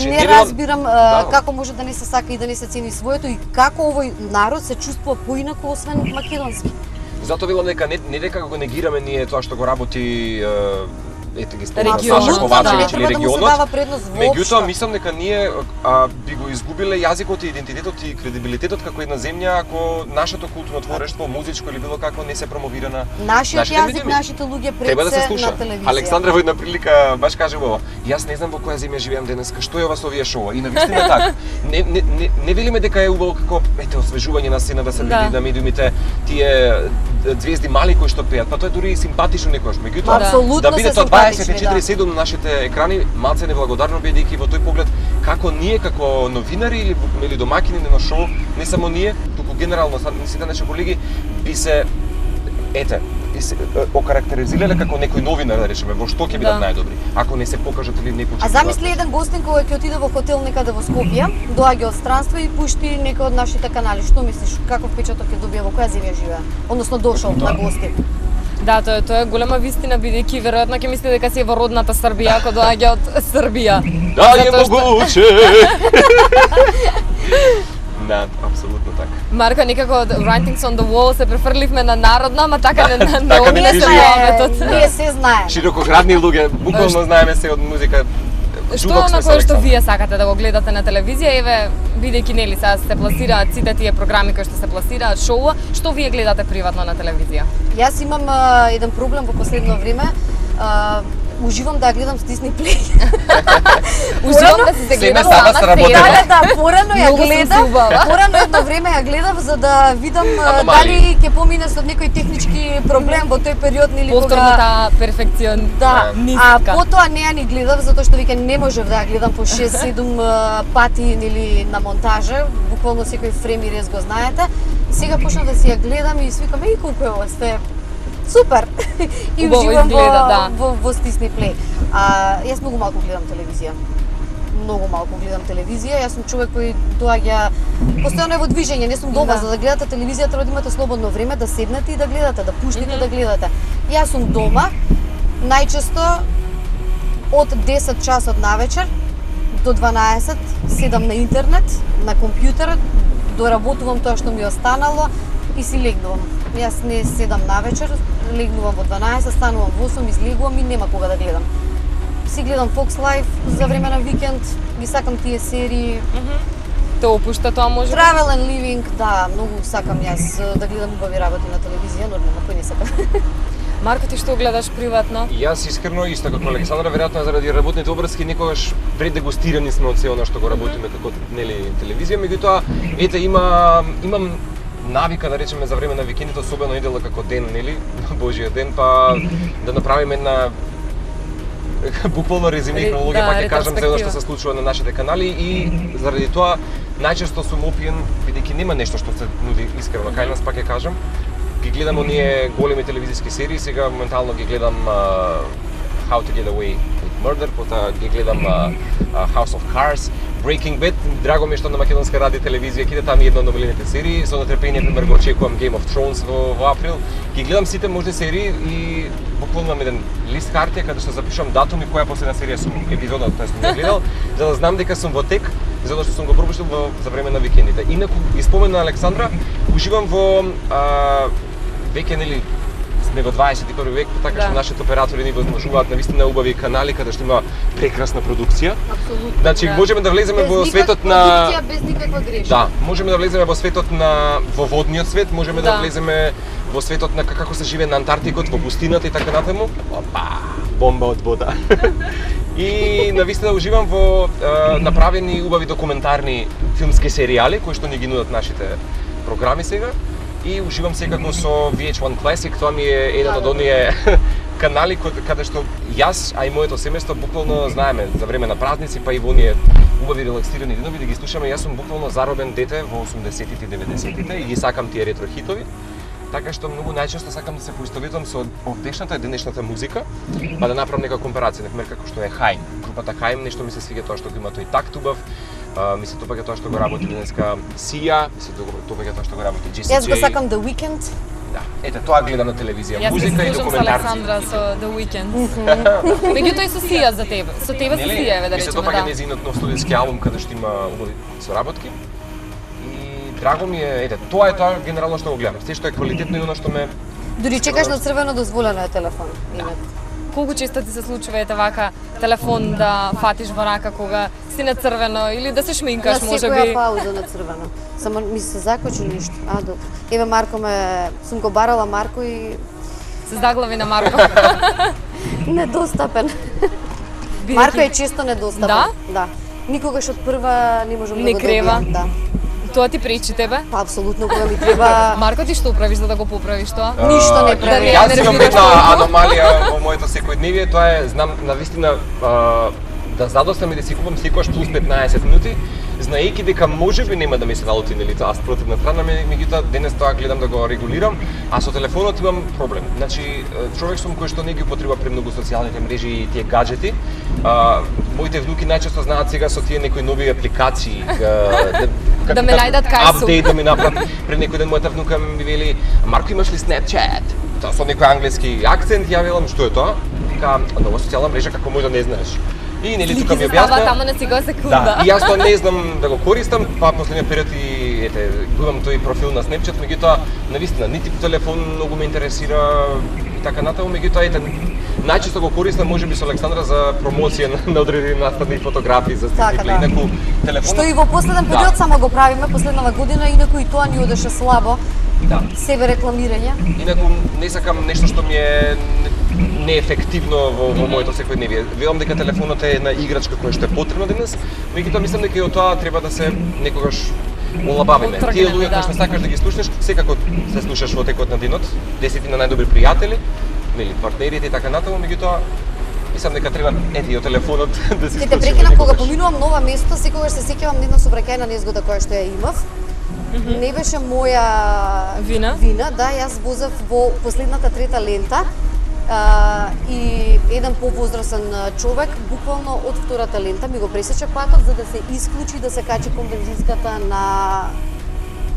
Не разбирам како може да не се сака и да не се цени своето и како овој народ се чувствува поинаку освен македонски. Затоа велам дека не дека го негираме ние тоа што го работи ете ги спомнав Саша Ковачевиќ или регионот. Меѓутоа мислам дека ние би го изгубиле јазикот и идентитетот и кредибилитетот како една земја ако нашето културно творештво, музичко или било какво не се промовира на нашиот јазик, нашите луѓе пред се на телевизија. Александра во една прилика баш каже ова: јас не знам во која земја живеам денеска, што е ова со овие шоу? И навистина така. Не велиме дека е убаво како ете освежување на сцена да се види на медиумите тие звезди мали кои што пеат, па тоа е дури и симпатично некојаш. Меѓутоа да биде тоа 24/7 на нашите екрани, малце неблагодарно бидејќи во тој поглед како ние како новинари или домакини на шоу, не само ние, туку генерално сите наши колеги би се окарактеризирале како некој новинар, да речеме, во што ќе бидат најдобри, ако не се покажат или не почитуваат. А замисли еден гостин кој ќе отиде во хотел некаде во Скопје, доаѓа од странство и пушти некој од нашите канали. Што мислиш, каков печаток ќе добие, во која земја живее? Односно дошол на гости. Да, тоа е голема вистина, бидејќи веројатно ќе мисли дека си е во родната Србија, ако доаѓа од Србија. Да, е могуче! Да, апсолутно така. Марко, некако од Writings on the Wall се префрливме на народно, ама така не ние се знае. Широкоградни луѓе, буквално знаеме се од музика. Што е на кое што вие сакате да го гледате на телевизија, еве, бидејќи нели сега се пласираат сите тие програми кои што се пласираат, шоуа, што вие гледате приватно на телевизија? Јас имам еден проблем во последно време. уживам да ја гледам с Disney Play. Уживам да се Семе гледам сама се работи. Да, порано ја Многу сум гледав. се убава. Порано едно време ја гледав за да видам Аномалии. дали ќе помине со некој технички проблем во тој период или кога повторната перфекцион. да, нистка. а потоа не ја ни гледав затоа што веќе не можев да ја гледам по 6-7 пати или на монтажа, буквално секој фрем и рез го знаете. И сега почнав да си ја гледам и свикам, еј колку е ова сте супер. И Убаво уживам изгледа, да. во Disney Play. Јас многу малку гледам телевизија. Многу малку гледам телевизија. Јас сум човек кој доаѓа постојано е во движење, не сум дома. Да. За да гледате телевизија треба да имате слободно време да седнете и да гледате, да пуштите да гледате. Јас сум дома, најчесто од 10 часот навечер до 12 седам на интернет, на компјутер, доработувам тоа што ми останало и си легнувам. Јас не седам навечер, легнувам во 12, станувам во 8, излегувам и нема кога да гледам. Си гледам Fox Life за време на викенд, ги сакам тие серии. Те опушта тоа може би? Travel and Living, да, многу сакам јас да гледам убави работи на телевизија, нормално, кој не сака. Марко, ти што гледаш приватно? Јас искрено исто како Александра, веројатно заради работните обврски некогаш предегустирани сме од се она што го работиме како нели телевизија, меѓутоа ете имам навика да речеме за време на викендите, особено недела како ден, нели, Божиот ден, па да направиме една буквално резиме и хронологија, па ќе кажам за она што се случува на нашите канали и заради тоа најчесто сум опиен бидејќи нема нешто што се нуди искрено кај нас, па ќе кажам. Ги гледам оние големи телевизиски серии, сега моментално ги гледам How to Get Away with Murder, потоа ги гледам House of Cards, Breaking Bad. Драго ми е што на македонска ради телевизија ќе иде таму една од новините серии. Со нетрпение пример го очекувам Game of Thrones во април. Ги гледам сите можни серии и буквално имам еден лист хартија каде што запишувам датум и која последна серија сум епизода која сум ја гледал, за да знам дека сум во тек, затоа што сум го пропуштил за време на викендите. Инаку ги спомена Александра, уживам во веќе нели сме во 21 век, така што нашите оператори ни возможуваат навистина убави канали каде што има прекрасна продукција. Апсолутно. Значи можеме да влеземе во светот на продукција, без никаква грешка. да, можеме да влеземе во светот на во водниот свет, можеме да влеземе во светот на како се живее на Антарктикот, во пустината и така натаму. Опа, бомба од вода. И навистина уживам во направени убави документарни филмски серијали кои што ни ги нудат нашите програми сега. И уживам секако со VH1 Classic, тоа ми е еден од оние канали каде што јас, а и моето семејство буквално знаеме за време на празници, па и во оние убави релаксирани денови да ги слушаме. Јас сум буквално заробен дете во 80-тите и 90-тите и ги сакам тие ретро хитови. Така што многу најчесто сакам да се поистоветувам со овдешната и денешната музика, па да направам нека компарација, например како што е Haim. Групата Haim, нешто ми се свиѓа тоа што го има тој такт убав. Ми се допаѓа тоа што го работи денеска Сија, ми се допаѓа тоа што го работи Jessie J. Јас го сакам The Weeknd. Да, ете тоа гледам на телевизија, музика и Јас се документарци. Александра со The Weeknd. Меѓутоа и со Сија за тебе. Со тебе со Сија, еве да ми се речеме, допаѓа да. нејзиниот нов студиски албум каде што има убави соработки. И драго ми е, ете, тоа е тоа генерално што го гледам. Се што е квалитетно и оно што ме Дури чекаш на црвено дозволено е телефон. Колку често ти се случува ете вака телефон да фатиш во рака кога си на црвено или да се шминкаш на можеби? секоја пауза на црвено. Само ми се закочи ништо. Добро. Еве Марко сум го барала Марко и Се заглави на Марко. недостапен. Марко е често недостапен. Да? Да. Никогаш од прва не можам Не да го крева? добијам. Да. Тоа ти пречи тебе? Па апсолутно кога ми треба Марко, ти што правиш за да го поправиш тоа? Ништо не прави. не Јас имам нервираш една толку. аномалија во моето секојдневие, тоа е знам навистина да задоснам и да си купам секогаш плюс 15 минути, знаејќи дека можеби нема да ми се налути нели тоа спротивна страна, меѓутоа денес тоа гледам да го регулирам, а со телефонот имам проблем. Значи човек сум кој што не ги употреба премногу социјалните мрежи и тие гаджети. Моите внуки најчесто знаат сега со тие некои нови апликации Да ме најдат кај сум. апдейт да ми направат. Пред некој ден мојата внука ми вели: "Марко, имаш ли Snapchat?" Тоа со некој англиски акцент, ја велам што е тоа? Вика: "Нова социјална мрежа, како може да не знаеш?" И нели тука ми Става објасна. таму на сега секунда. Да, и јас тоа не знам да го користам, па последниот период и ете, го имам тој профил на Snapchat, меѓутоа навистина нити по телефон многу ме интересира и така натаму, меѓутоа ете најчесто го користам можеби со Александра за промоција на одредени настани фотографии за Така, Disney да. Play, инаку телефонот. Што и во последен период само го правиме, последнава година, инаку и тоа ни одеше слабо. Да. Себе рекламирање. Инаку не сакам нешто што ми е неефективно во моето секојдневие. Велам дека телефонот е една играчка која што е потребна денес, меѓутоа мислам дека и од тоа треба да се некогаш олабавиме. Тие луѓе кои што сакаш да ги слушнеш, секако се слушаш во текот на денот, 10 на најдобри пријатели, нели, партнерите и така натаму, меѓутоа мислам дека треба и од телефонот да се Ќе те прекинам, кога поминувам нова место, секогаш се сеќавам на една сообраќајна незгода која што ја имав. Не беше моја Вина? да, јас возев во последната трета лента и еден повозрасен човек буквално од втората лента ми го пресече патот за да се исклучи да се качи кон бензинската на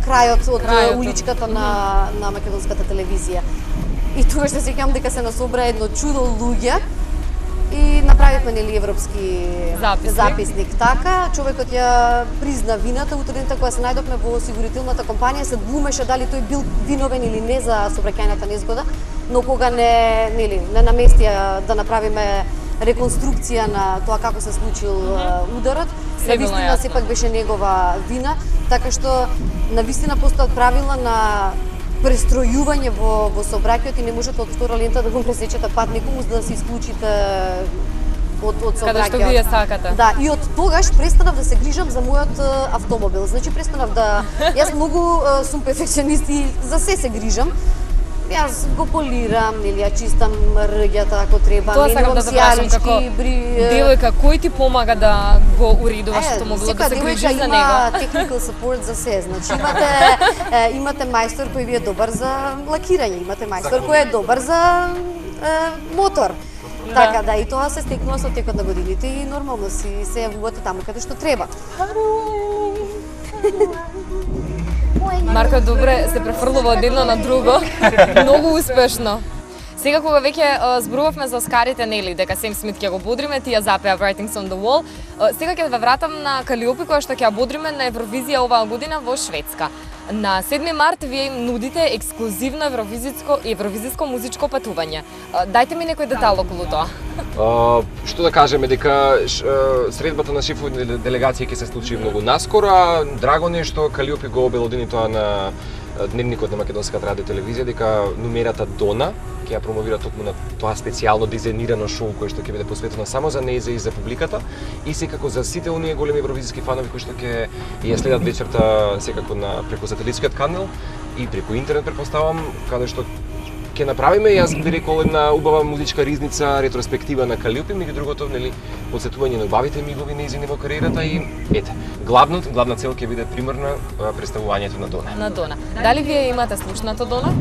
крајот од уличката на македонската телевизија. И тогаш се сеќавам дека се насобра едно чудо луѓе и направивме нели европски записник. Така, човекот ја призна вината утредента кога се најдовме во осигурителната компанија, се двумеше дали тој бил виновен или не за сообраќајната незгода, но кога не наместија да направиме реконструкција на тоа како се случил ударот, навистина сепак беше негова вина, така што навистина постојат правила на престројување во сообраќајот и не можете од втора лента да го пресечете пат некому за да се исклучите од сообраќајот. Каде што вие сакате. Да, и од тогаш престанав да се грижам за мојот автомобил. Значи престанав да јас многу сум перфекционист и за се грижам. Јас го полирам, или ја чистам рѓата ако треба, менувам сијалички, девојка, кој ти помага да го уредуваш автомобилот, да се грижиш за него? Има technical support за се, значи имате мајстор кој ви е добар за лакирање, имате мајстор кој е добар за мотор. Така да, и тоа се стекнува со текот на годините и нормално си се јавувате таму каде што треба. Марко добре се префрлува од едно на друго, многу успешно. Сега кога веќе зборувавме за Оскарите, нели, дека Сем Смит ќе го бодриме, тие запеа Writings on the Wall, сега ќе ве вратам на Калиопи која што ќе ја бодриме на Евровизија оваа година во Шведска. На 7 март вие им нудите ексклузивно евровизиско музичко патување. Дајте ми некој детал околу тоа. Што да кажеме, дека средбата на шефови делегација ќе се случи многу наскоро, а драго не што Калиопи го обелодени тоа на Дневникот на Македонската радио телевизија, дека номерата Дона ќе ја промовира токму на тоа специјално дизајнирано шоу кое што ќе биде посветено само за нејза и за публиката и секако за сите оние големи евровизиски фанови кои што ќе ја следат вечерта секако преку сателитскиот канал и преку интернет претпоставам, каде што ќе направиме, јас би рекол, една убава музичка ризница, ретроспектива на Калиопи, меѓу другото, нели, подсетување на убавите мигови нејзини во кариерата и главна цел ќе биде примерно представувањето на Дона. На Дона. Дали вие имате слушнато Дона?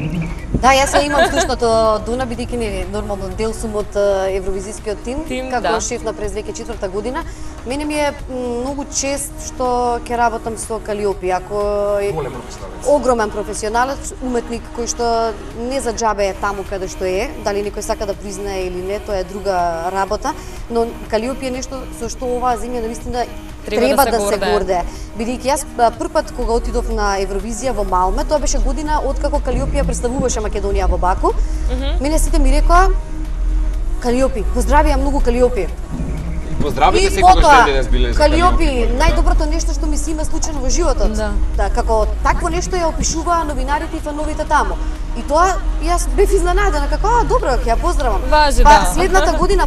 Да, јас ја имам слушнато Дона, бидејќи нели нормално дел сум од евровизискиот тим како шеф на през 2004 година. Мене ми е многу чест што ќе работам со Калиопи, ако е огромен професионалец, уметник кој што не за џабе е таму каде што е, дали некој сака да признае или не, тоа е друга работа, но Калиопи е нешто со што оваа земја навистина треба да се гордее. Бидејќи јас првпат кога отидов на Евровизија во Малме, тоа беше година откако Калиопи ја представуваше Македонија во Баку. Мене сите ми рекоа Калиопи, поздравија многу Калиопи. Поздравите секогаш денес биле за Калиопи, најдоброто нешто што ми се има случено во животот. Да, како такво нешто ја опишуваа новинарите и фановите таму. И тоа јас бев изненадена, како добро, ќе ја поздравам. Важи, следната година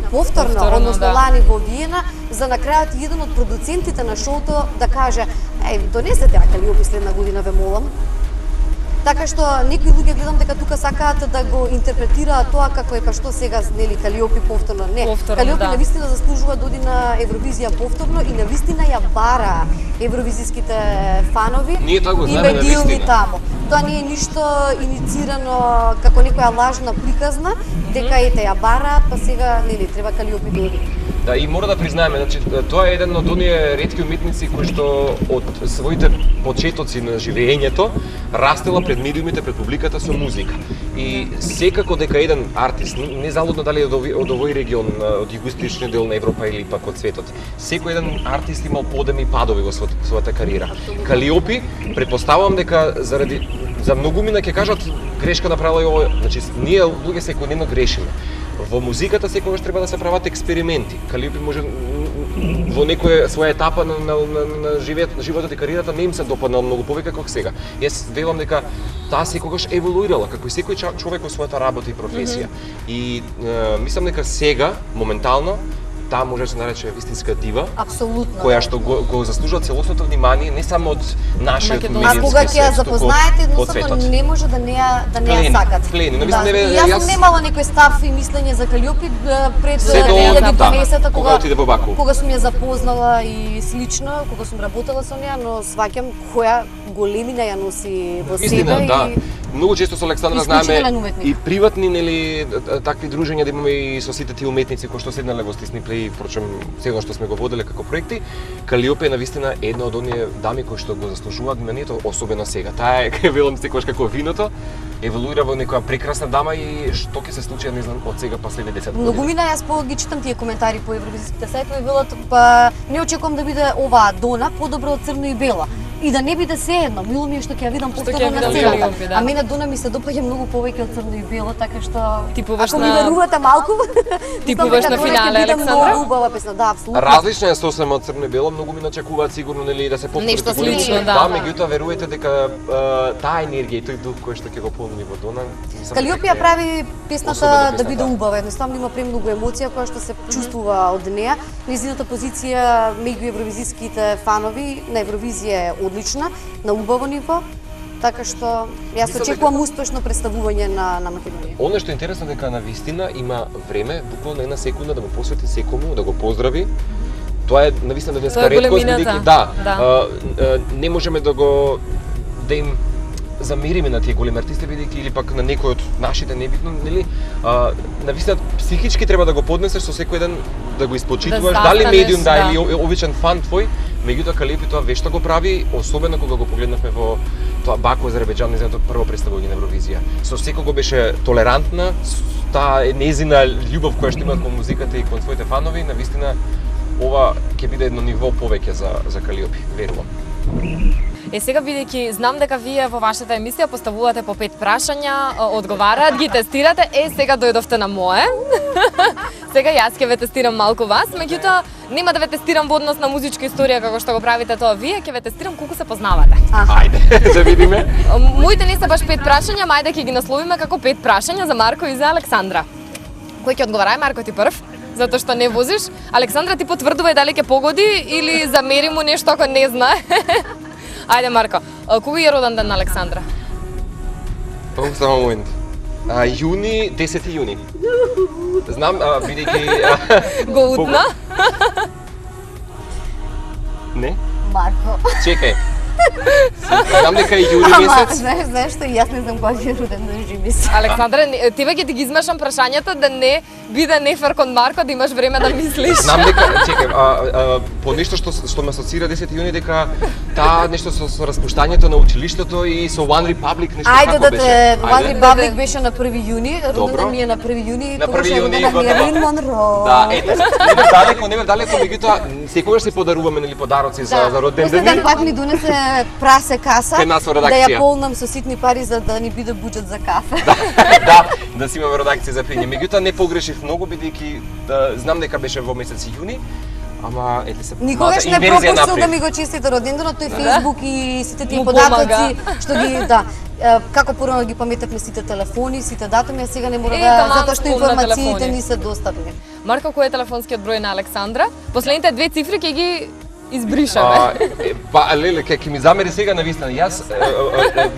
повторно, односно лани во Виена, за на крајот еден од продуцентите на шоуто да каже: донесете ја Калиопи следна година, ве молам. Така што некои луѓе гледам дека тука сакаат да го интерпретираат тоа како е па што сега нели Калиопи повторно. Не, Калиопи навистина заслужува да оди на Евровизија повторно и навистина ја бара евровизиските фанови и медиуми таму. Тоа не е ништо иницирано како некоја лажна приказна, дека ете ја бара, па сега нели треба Калиопи да оди. Да, и мора да признаеме, значи тоа е еден од оние ретки уметници кои што од своите почетоци на живеењето растела пред медиумите, пред публиката со музика. И секако дека еден артист, незалудно дали од овој регион, од југоисточниот дел на Европа или пак од светот, секој еден артист имал подеми и падови во својата кариера. Калиопи, претпоставувам дека за многумина ќе кажат грешка направила и ово. Значи ние луѓе секојдневно грешиме. Во музиката секогаш треба да се прават експерименти. Калиопи може во некоја своја етапа на животот и кариерата не им се допаднал многу повеќе како сега. Јас велам дека таа секогаш еволуирала како и секој човек во својата работа и професија. И мислам дека сега моментално таа може да се нарече вистинска дива. Апсолутно. Која што го заслужува целосното внимание не само од нашиот медиумски А кога ќе ја свет, запознаете, туку од едноставно светот. не може да не ја Плени, сакат. плени. Но мислам, И јас сум немала некој став и мислење за Калиопи пред Се до 2012 кога отиде во Баку. Кога сум ја запознала и слично, кога сум работела со неа, но сваќам која големина ја носи во себе. Истина, да. И Многу често со Александра Исклучителен знаеме уметник. и приватни нели такви дружења да имаме и со сите тие уметници кои што седнале во Стисни Плей, впрочем сега што сме го воделе како проекти. Калиопи е навистина една од оние дами кои што го заслужуваат вниманието, особено сега. Таа е, велам секогаш како виното, еволуира во некоја прекрасна дама и што ќе се случи, не знам, од сега па следни 10 години. Многумина јас ги читам тие коментари по евровизиските сајтови, велат па не очекувам да биде оваа Дона подобро од црно и бела. И да не биде sejedno, мило ми е што ќе ја видам ќе ја повторно на видам сцената. Калиопи, да. А мене Дона ми се допаѓа многу повеќе од црно и бело, така што Типуваш ако ми на- верувате малку, Типуваш мислам дека на Дона ќе финале, биде Александра? Многу убава песна, да, апсолутно. Различна е сосема од црно и бело, многу ми очекуваат сигурно нели да се повтори Нешто како слично, лично. да. Да, меѓутоа верувајте дека таа енергија и тој дух кој што ќе го помни во Дона, мислам Калиопи дека ја прави песната особена да биде песна, да. убава, едноставно има премногу емоција која што се чувствува од неа. Нејзината позиција меѓу евровизиските фанови на Евровизија е одлична, на убаво ниво, така што јас Мислам очекувам успешно представување на Македонија. Оно што е интересно дека на вистина има време, буквално една секунда да му посвети секому, да го поздрави. Тоа е навистина денеска Тоа е реткост, големината. бидејќи да, Да. не можеме да им замериме на тие големи артисти, бидејќи или пак на некој од нашите небитно, нели? Навистина психички треба да го поднесеш со секој ден да го испочитуваш, Да дали застанеш, медиум да, да. или обичен фан твој, меѓутоа Калиопи тоа вешто го прави, особено кога го погледнавме во тоа Баку, Азербејџан, незиното прво представување на Евровизија. Со секого беше толерантна, таа е незина љубов која што има кон музиката и кон своите фанови, навистина ова ќе биде едно ниво повеќе за Калиопи, верувам. Сега бидејќи знам дека вие во вашата емисија поставувате по 5 прашања, одговараат, ги тестирате, сега дојдовте на мое. Сега јас ќе ве тестирам малку вас, меѓутоа нема да ве тестирам во однос на музичка историја како што го правите тоа вие, ќе ве тестирам колку се познавате. Ајде, да видиме. Моите не се баш 5 прашања, мајде ќе ги насловиме како 5 прашања за Марко и за Александра. Кој ќе одговара? Марко, ти прв, затоа што не возиш. Александра, ти потврдувај дали ќе погоди или замери му нешто ако не знае. Ајде, Марко, кога е роден ден на Александра? Само момент. Јуни, 10 јуни. Знам, бидејќи... Го утна? Не? Марко. Чекај. Знам дека е јуни месец. Знаеш што и јас не знам кога е роден ден Жимис. Александра, ти ќе ти ги измешам прашањата да не биде нефер кон Марко, да имаш време да мислиш. Знам дека, чекај, по нешто што ме асоцира 10 јуни дека таа нешто со распуштањето на училиштето и со One Republic нешто Ајде како да беше. те, One Ајде. Republic беше на 1 јуни, роден Добро. ден ми е на 1 јуни, На тогаш 1 е јуни, родена готово. Мерлин Монро. Да, ете, не бе далеко, меѓутоа секогаш си подаруваме нели подароци за роден Последен ден. пат ми донесе прасе каса, Кај нас во да редакција. ја полнам со ситни пари за да ни биде буџет за кафе. Да си имаме редакција за пиње. Меѓутоа не погрешив многу бидејќи знам дека беше во месец јуни, ама ете се Никогаш малку не инверзија пропуштил напред. да ми го честите роденденот, тој Facebook и сите тие Му податоци помага. што ги како порано ги паметевме сите телефони, сите датуми, а сега не мора таман затоа што спомна информациите телефони. ни се достапни. Марко, кој е телефонскиот број на Александра? Последните 2 цифри ќе ги избришаме. Па, леле, ќе ми замери сега на вистина. Јас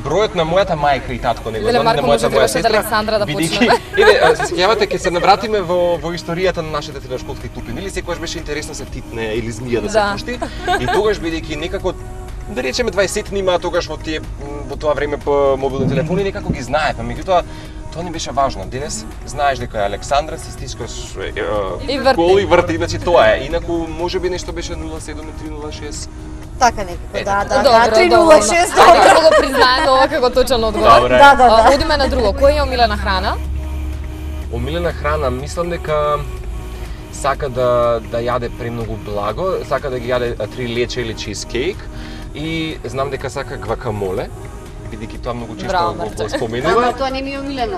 бројот на мојата мајка и татко не го Леле, знам, Марко, на може мојата би моја беше од сестра. Александра да бидејќи- почнеме. Еве, се сеќавате ќе се навратиме во историјата на нашите телешколски тупи. Нели секогаш беше интересно се титне или змија да се Да. пушти. И тогаш бидејќи некако да речеме 20 нима тогаш во тоа време по мобилни телефони некако ги знаевме. Меѓутоа тоа не беше важно. Денес знаеш дека е Александра, си стискаш И врти. кол и врти, значи тоа е. Инаку можеби нешто беше 07-306. Така некако, Ето, да, така. да, 306, Ајде добро. ќе го признаеме ова како точен одговор. Добре. Да. Одиме на друго. Која е омилена храна? Омилена храна, мислам дека сака да јаде премногу благо, сака да ги јаде 3 лече или чизкейк и знам дека сака гвакамоле. бидејќи тоа многу често Браво, го Марче. споменува. Ама тоа не ми е омилено.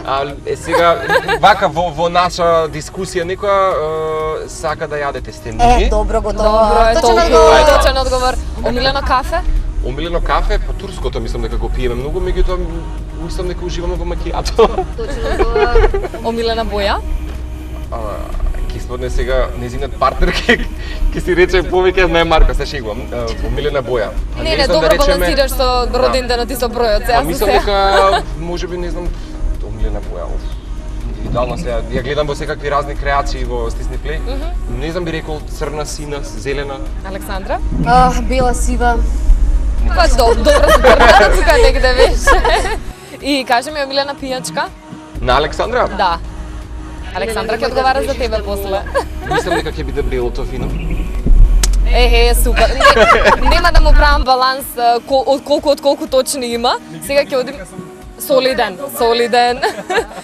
Сега вака во наша дискусија некоја сака да јаде тестенини. Добро го Добро е, Точен толку одговор. точен одговор. Омилено кафе? Омилено кафе, по турското мислам дека го пиеме многу, меѓутоа мислам дека уживаме во макијато. Точен одговор. Омилена боја? Ќе испадне сега незинат партнер ќе си рече повеќе не Марко, се шегувам. Омилена боја. Не, знам добро да речеме- балансираш со роденденот и со бројот. Сега Мислам дека можеби не знам омилена боја. Идеално сега ја гледам во секакви разни креации во Disney Play. Не знам би рекол црна, сина, зелена. Александра? Бела сива. Па добро супер, да, тука негде беше. И кажи ми омилена пијачка? На Александра? Да. Александра ќе одговара за тебе после. Мислам дека ќе биде белото вино. Супер. Нема да му правам баланс од колку точно има. Сега ќе одим солиден.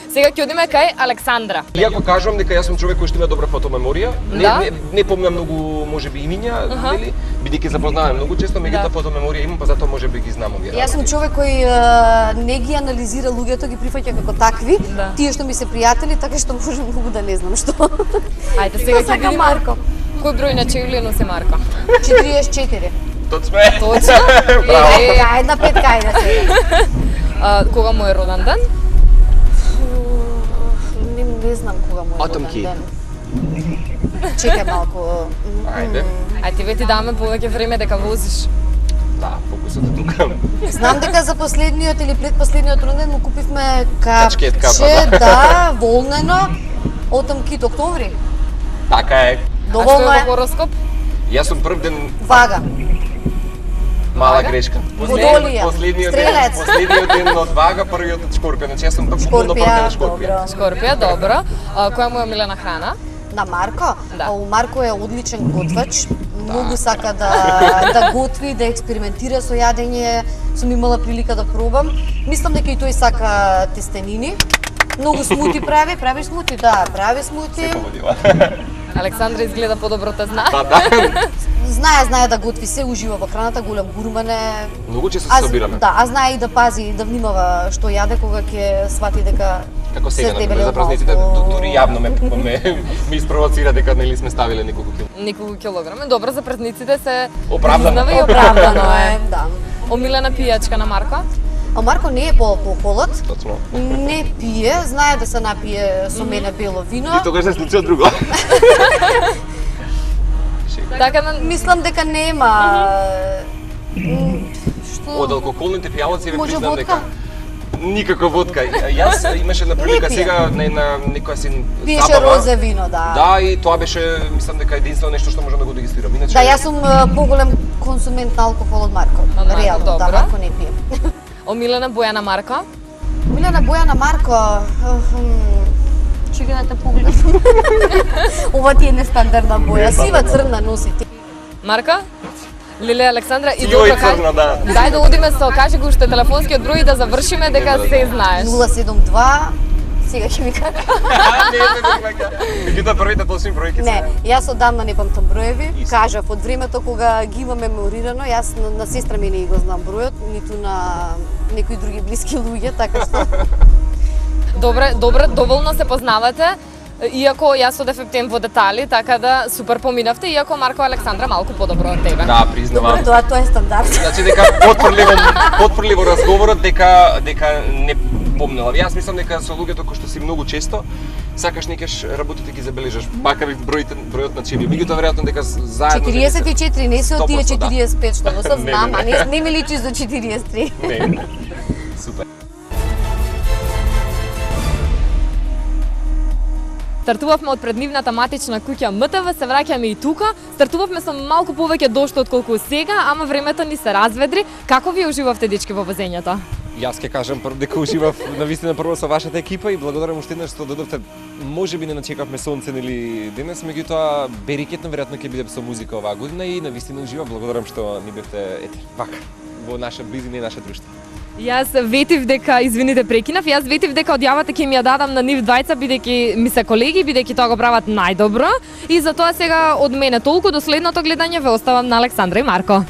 Сега ќе одиме кај Александра. Иако кажувам дека јас сум човек кој што има добра фотомеморија, Да. не помнам многу можеби имиња, нели? Бидејќи запознавам многу често, меѓутоа фотомеморија имам, па затоа можеби ги знам овие. Јас сум човек кој не ги анализира луѓето, ги прифаќа како такви. Да. Тие што ми се пријатели, така што може многу да не знам што. Ајде сега ќе Сака видиме Марко. кој број на чевли носи Марко. 44. Точно. Точно? Браво. Една петка, ајде сега. Кога му е роден ден? Не знам кога му е Атомки. роден ден. Чекај малку. Ајде. Ај ти ве даме повеќе време дека возиш. Да, фокусот е тука. Знам дека за последниот или предпоследниот роден му купивме Качкет капче, капа, да, волнено, отам кит октомври. Така е. А што Доволно е е. во хороскоп? Јас сум прв ден Вага. мала грешка. Водолија. Стрелец. Последниот ден од Вага, првиот од Шкорпија. Значи јас сум буквално прв ден од Шкорпија. Шкорпија, добро. Која му е омилена храна? На Марко? Да. У Марко е одличен готвач. Многу сака да готви, да експериментира со јадење. Сум имала прилика да пробам. Мислам дека и тој сака тестенини. Многу смути прави, прави смути, да, прави смути. Поводила. Александра изгледа подобро те зна. Па да. Знае да готви, се ужива во храната, голем гурман е. Многу често се собираме. Да, а знае и да пази, и да внимава што јаде кога ќе свати дека Како сега, се например, дебелел за празниците, малку. дури јавно ме испровоцира дека нели сме ставиле неколку килограми. Неколку килограми. Добро, за празниците се Оправдано. признава и оправдано е. Да. Омилена пијачка на Марко? А Марко не е по алкохолот, Точно. не пие, знае да се напие со мене бело вино. И тогаш се случува друго. Така да Мислам дека нема што Од алкохолните пијалаци ви Може признам водка? дека никаква водка. Јас имаше на прилика Не пие. сега на некоја си пиеше забава. розе вино, да. Да, и тоа беше, мислам дека единствено нешто што можам да го регистрирам. Иначе Да, јас сум поголем консумент на алкохол од Марко. Од Марко, Реално, да, добро. Марко не пие. омилена боја на Марко? Милена боја на Марко. Чекај да те погледам. Ова ти е нестандардна боја. Сива црна носи ти. Марко? Лиле Александра и Сиво добро и црно, да. Дај да одиме со кажи го уште телефонскиот број и да завршиме дека Нема да се знам. знаеш. 072. Сега ќе ми кажа. Меѓутоа првите точни бројки Не, јас одамна не памтам броеви. Исто. Кажав од времето кога ги имам меморирано, јас на сестра ми не го знам бројот, ниту на некои други блиски луѓе, така што Добре, доволно се познавате. Иако јас одев тем во детали, така да супер поминавте, иако Марко Александра малку подобро од тебе. Да, признавам. добро, тоа е стандард. Значи дека потврли во разговорот дека не помнела. Јас мислам дека со луѓето кои што си многу често сакаш некаш работите ги забележаш, макар и бројот на чевли. Меѓутоа веројатно дека заедно 44 не се од тие 100%, да. 45 што го Не, знам, а не. не ми личи за 43. Не. Супер. Стартувавме од преднивната матична куќа МТВ, се враќаме и тука. Стартувавме со малку повеќе дошто отколку сега, ама времето ни се разведри. Како ви уживавте, дечки, во возењето? Јас ќе кажам прв дека уживав навистина прво со вашата екипа и благодарам уште еднаш што додовте. Можеби не начекавме сонце нели денес, меѓутоа берикетно веројатно ќе биде со музика оваа година и навистина уживав. Благодарам што ни бевте вака во наша близина и наше друштво. Јас ветив дека, извините прекинав, јас ветив дека одјавата ќе ми ја дадам на нив двајца, бидејќи ми се колеги, бидејќи тоа го прават најдобро. И затоа сега од мене толку, до следното гледање ве оставам на Александра и Марко.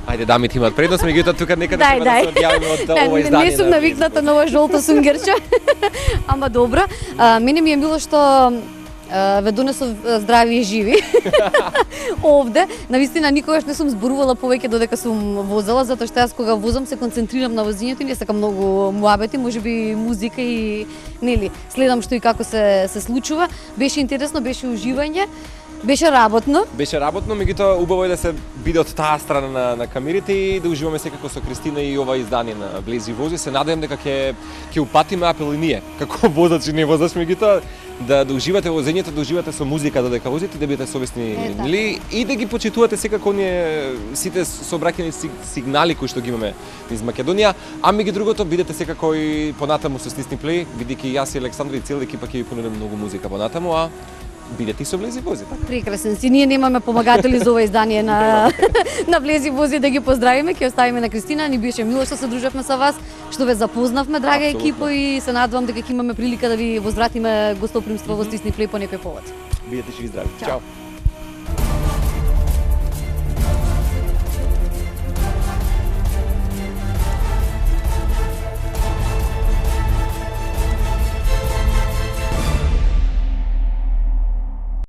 Ајде, дамите имаат предност, меѓутоа тука некаде Дај, треба да се дај. одјавиме од ова Не, издание. не сум на навикната на ова жолто сунгерче. Ама добро. Мене ми е мило што ве донесов здрави и живи. Овде, навистина никогаш не сум зборувала повеќе додека сум возела, затоа што јас кога возам се концентрирам на возењето и не сакам многу муабети, можеби музика и нели, следам што и како се случува. Беше интересно, беше уживање. Беше работно. Беше работно, меѓутоа убаво е да се биде од таа страна на камерите и да уживаме секако со Кристина и ова издание на Влези и вози. Се надевам дека ќе упатиме апел и ние, како возач и не возач, меѓутоа да уживате во возењето, да уживате со музика додека возите, да бидете совесни, нели, и да ги почитувате секако ние сите сообраќајни сигнали кои што ги имаме низ Македонија, а меѓу другото бидете секако и понатаму со Стисни Плей, бидејќи јас и Александра и цела екипа ќе ви понудиме многу музика понатаму, а бидете и со Влези и вози, така? Прекрасен си. Ние немаме помагатели за ова издание на Влези и вози, да ги поздравиме, ќе оставиме на Кристина. Ни беше мило што се дружевме со вас, што ве запознавме, драга екипа, и се надевам дека ќе имаме прилика да ви возвратиме гостопримство во Стисни Плей по некој повод. Бидете живи и здрави. Чао. Чао.